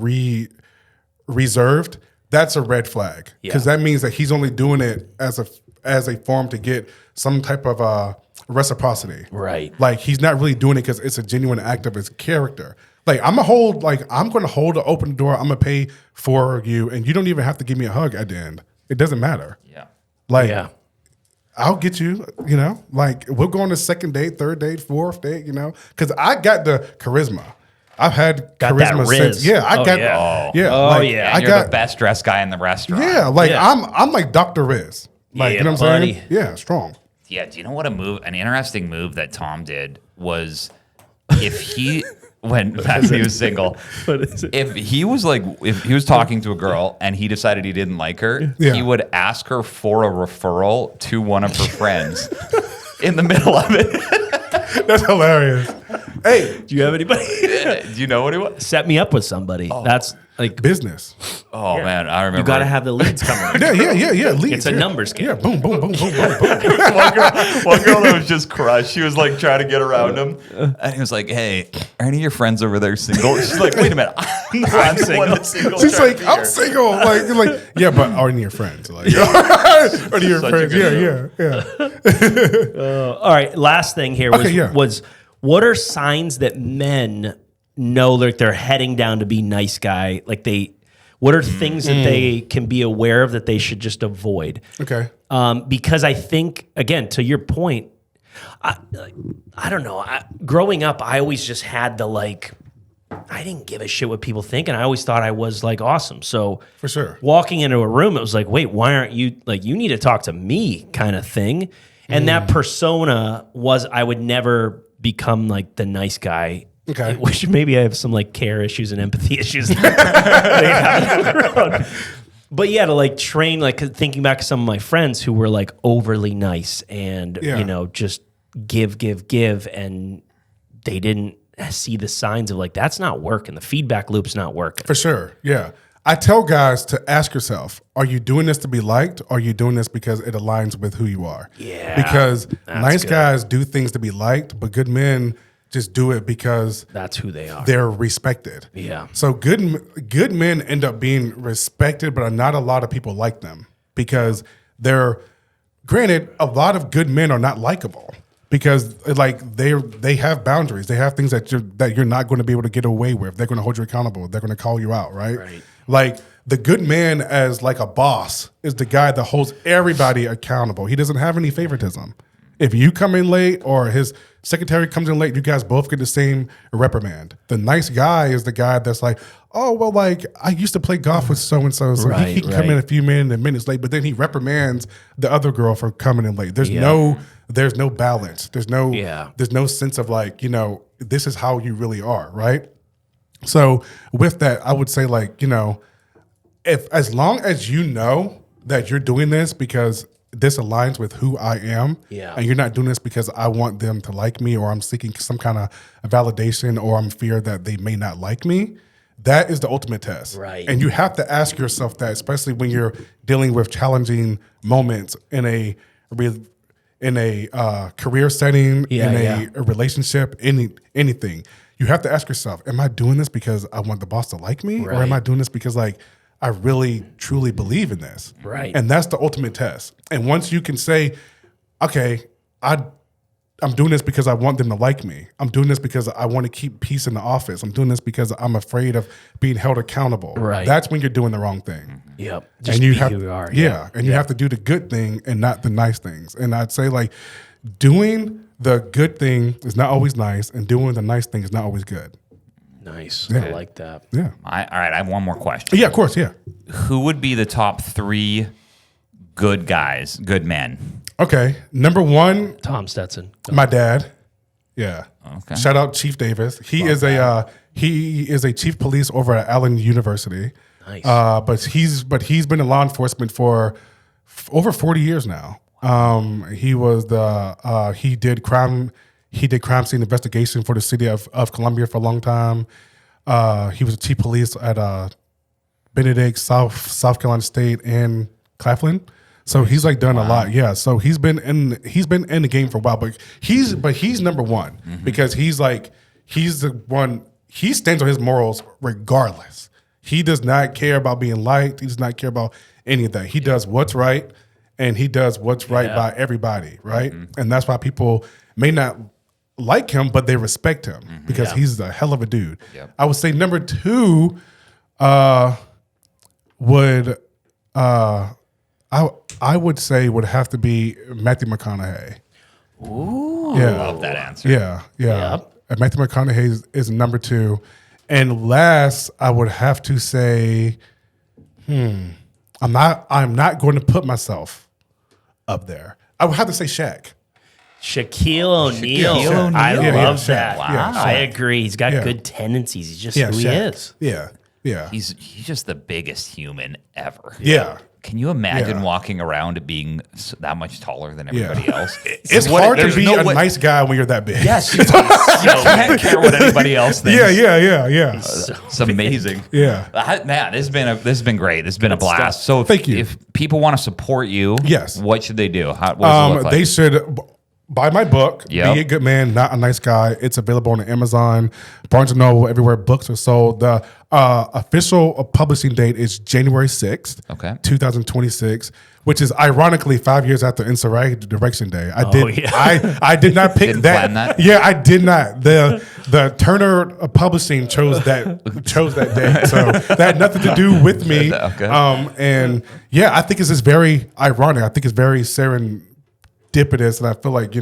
reserved, that's a red flag because that means that he's only doing it as a form to get some type of reciprocity. Right. He's not really doing it because it's a genuine act of his character. I'm going to hold the open door. I'm going to pay for you, and you don't even have to give me a hug at the end. It doesn't matter. Yeah. I'll get you, we'll go on the second date, third date, fourth date, because I got the charisma. I've had charisma since. Yeah, I got. And you're the best dressed guy in the restaurant. Yeah, I'm like Dr. Riz. You know what I'm saying? Yeah, strong. Yeah. Do you know what an interesting move that Tom did was if he when back when he was single, if he was talking to a girl and he decided he didn't like her, he would ask her for a referral to one of her friends in the middle of it. That's hilarious. Hey, do you have anybody? Do you know anyone? Set me up with somebody. Oh. That's business. Oh man, I remember. You got to have the leads coming. Yeah. Leads. It's a numbers game. Yeah, boom. one girl that was just crushed. She was trying to get around him, and he was like, "Hey, are any of your friends over there single?" She's like, "Wait a minute, I'm single." She's like, "I'm single." Yeah, but are any of your friends? Are any of your friends? Yeah. All right. Last thing here was what are signs that men know they're heading down to be nice guy? What are things that they can be aware of that they should just avoid? Okay. Because I think, again, to your point, I don't know. Growing up, I always just had I didn't give a shit what people think, and I always thought I was awesome. So for sure, walking into a room, it was wait, why aren't you you need to talk to me kind of thing? And that persona was I would never become the nice guy. Okay. Which maybe I have some care issues and empathy issues. But yeah, to train, thinking back to some of my friends who were overly nice and, just give, and they didn't see the signs of like, that's not working. The feedback loop's not working. For sure. Yeah. I tell guys to ask yourself, are you doing this to be liked? Or are you doing this because it aligns with who you are? Yeah. Because nice guys do things to be liked, but good men just do it because that's who they are. They're respected. Yeah. So good men end up being respected, but not a lot of people like them because granted, a lot of good men are not likable. Because like they have boundaries, they have things that you're not going to be able to get away with. They're going to hold you accountable. They're going to call you out, right? Right. Like the good man as like a boss is the guy that holds everybody accountable. He doesn't have any favoritism. If you come in late or his secretary comes in late, you guys both get the same reprimand. The nice guy is the guy that's like, oh, well, like I used to play golf with so-and-so, so he can come in a few minutes late, but then he reprimands the other girl for coming in late. There's no balance. There's no sense of like, this is how you really are, right? So with that, I would say like, if as long as you know that you're doing this because this aligns with who I am, and you're not doing this because I want them to like me or I'm seeking some kind of validation or I'm fear that they may not like me, that is the ultimate test. Right. And you have to ask yourself that, especially when you're dealing with challenging moments in a career setting, a relationship, anything. You have to ask yourself, am I doing this because I want the boss to like me? Or am I doing this because like I really, truly believe in this? Right. And that's the ultimate test. And once you can say, okay, I'm doing this because I want them to like me. I'm doing this because I want to keep peace in the office. I'm doing this because I'm afraid of being held accountable. Right. That's when you're doing the wrong thing. Yep. Just and you have, who you are. Yeah. And you have to do the good thing and not the nice things. And I'd say like doing the good thing is not always nice and doing the nice thing is not always good. Nice. Yeah. I like that. Yeah. All right, I have one more question. Yeah, of course, yeah. Who would be the top 3 good guys, good men? Okay, number 1, Tom Stetson. my dad. Yeah. Okay. Shout out Chief Davis. He is a chief police over at Allen University. Nice. But he's been in law enforcement for over 40 years now. He did crime scene investigation for the city of Columbia for a long time. He was a chief police at Benedict, South Carolina State, and Claflin. So he's like done a lot, yeah. So he's been in the game for a while, but he's number 1 because he's the one. He stands on his morals regardless. He does not care about being liked. He does not care about any of that. He does what's right, and he does what's right by everybody, right? And that's why people may not like him, but they respect him because he's a hell of a dude. Yep. I would say number 2 I would say would have to be Matthew McConaughey. Ooh. Yeah. I love that answer. Yeah. Yep. Matthew McConaughey is number 2. And last, I would have to say, I'm not going to put myself up there. I would have to say Shaq. Shaquille O'Neal. I love that. Wow. I agree. He's got good tendencies. He's just who he is. Yeah. Yeah. He's just the biggest human ever. Yeah. Can you imagine walking around being that much taller than everybody else? It's hard to be a nice guy when you're that big. Yes. You can't care what anybody else thinks. Yeah. It's amazing. Yeah. Man, this has been great. This has been a blast. So thank you. If people want to support you, what should they do? What does it look like? They should buy my book, Yep. Be a Good Man, Not a Nice Guy. It's available on Amazon, Barnes & Noble, everywhere books are sold. The official publishing date is January 6th, 2026, which is ironically 5 years after Insurrection Day. I did not pick Didn't that. plan that? Yeah, I did not. The Turner Publishing chose that day. So that had nothing to do with me. And yeah, I think it's just very ironic. I think it's very serendipitous, and I feel like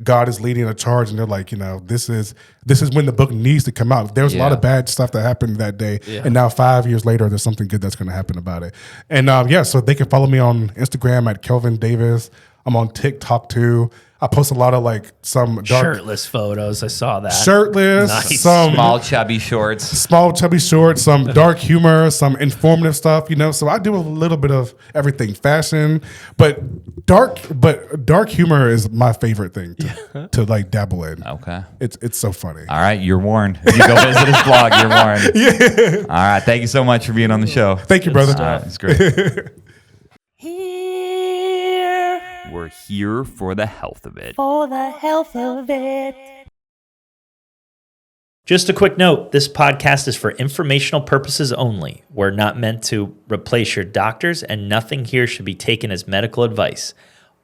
God is leading a charge, and they're like, this is when the book needs to come out. There was a lot of bad stuff that happened that day, and now 5 years later, there's something good that's going to happen about it. And so they can follow me on Instagram at Kelvin Davis. I'm on TikTok too. I post a lot of like some dark shirtless photos. I saw that. Shirtless, Nice. some Small chubby shorts. small chubby shorts, some dark humor, some informative stuff, you know. So I do a little bit of everything, fashion, but dark humor is my favorite thing to like dabble in. Okay. It's so funny. All right, you're warned. If you go visit his blog, you're warned. Yeah. All right, thank you so much for being on the show. Thank you, brother. All right, it's great. We're here for the health of it. For the health of it. Just a quick note, this podcast is for informational purposes only. We're not meant to replace your doctors, and nothing here should be taken as medical advice.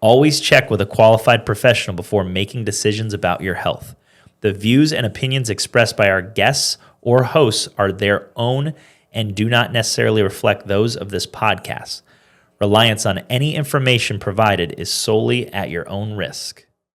Always check with a qualified professional before making decisions about your health. The views and opinions expressed by our guests or hosts are their own and do not necessarily reflect those of this podcast. Reliance on any information provided is solely at your own risk.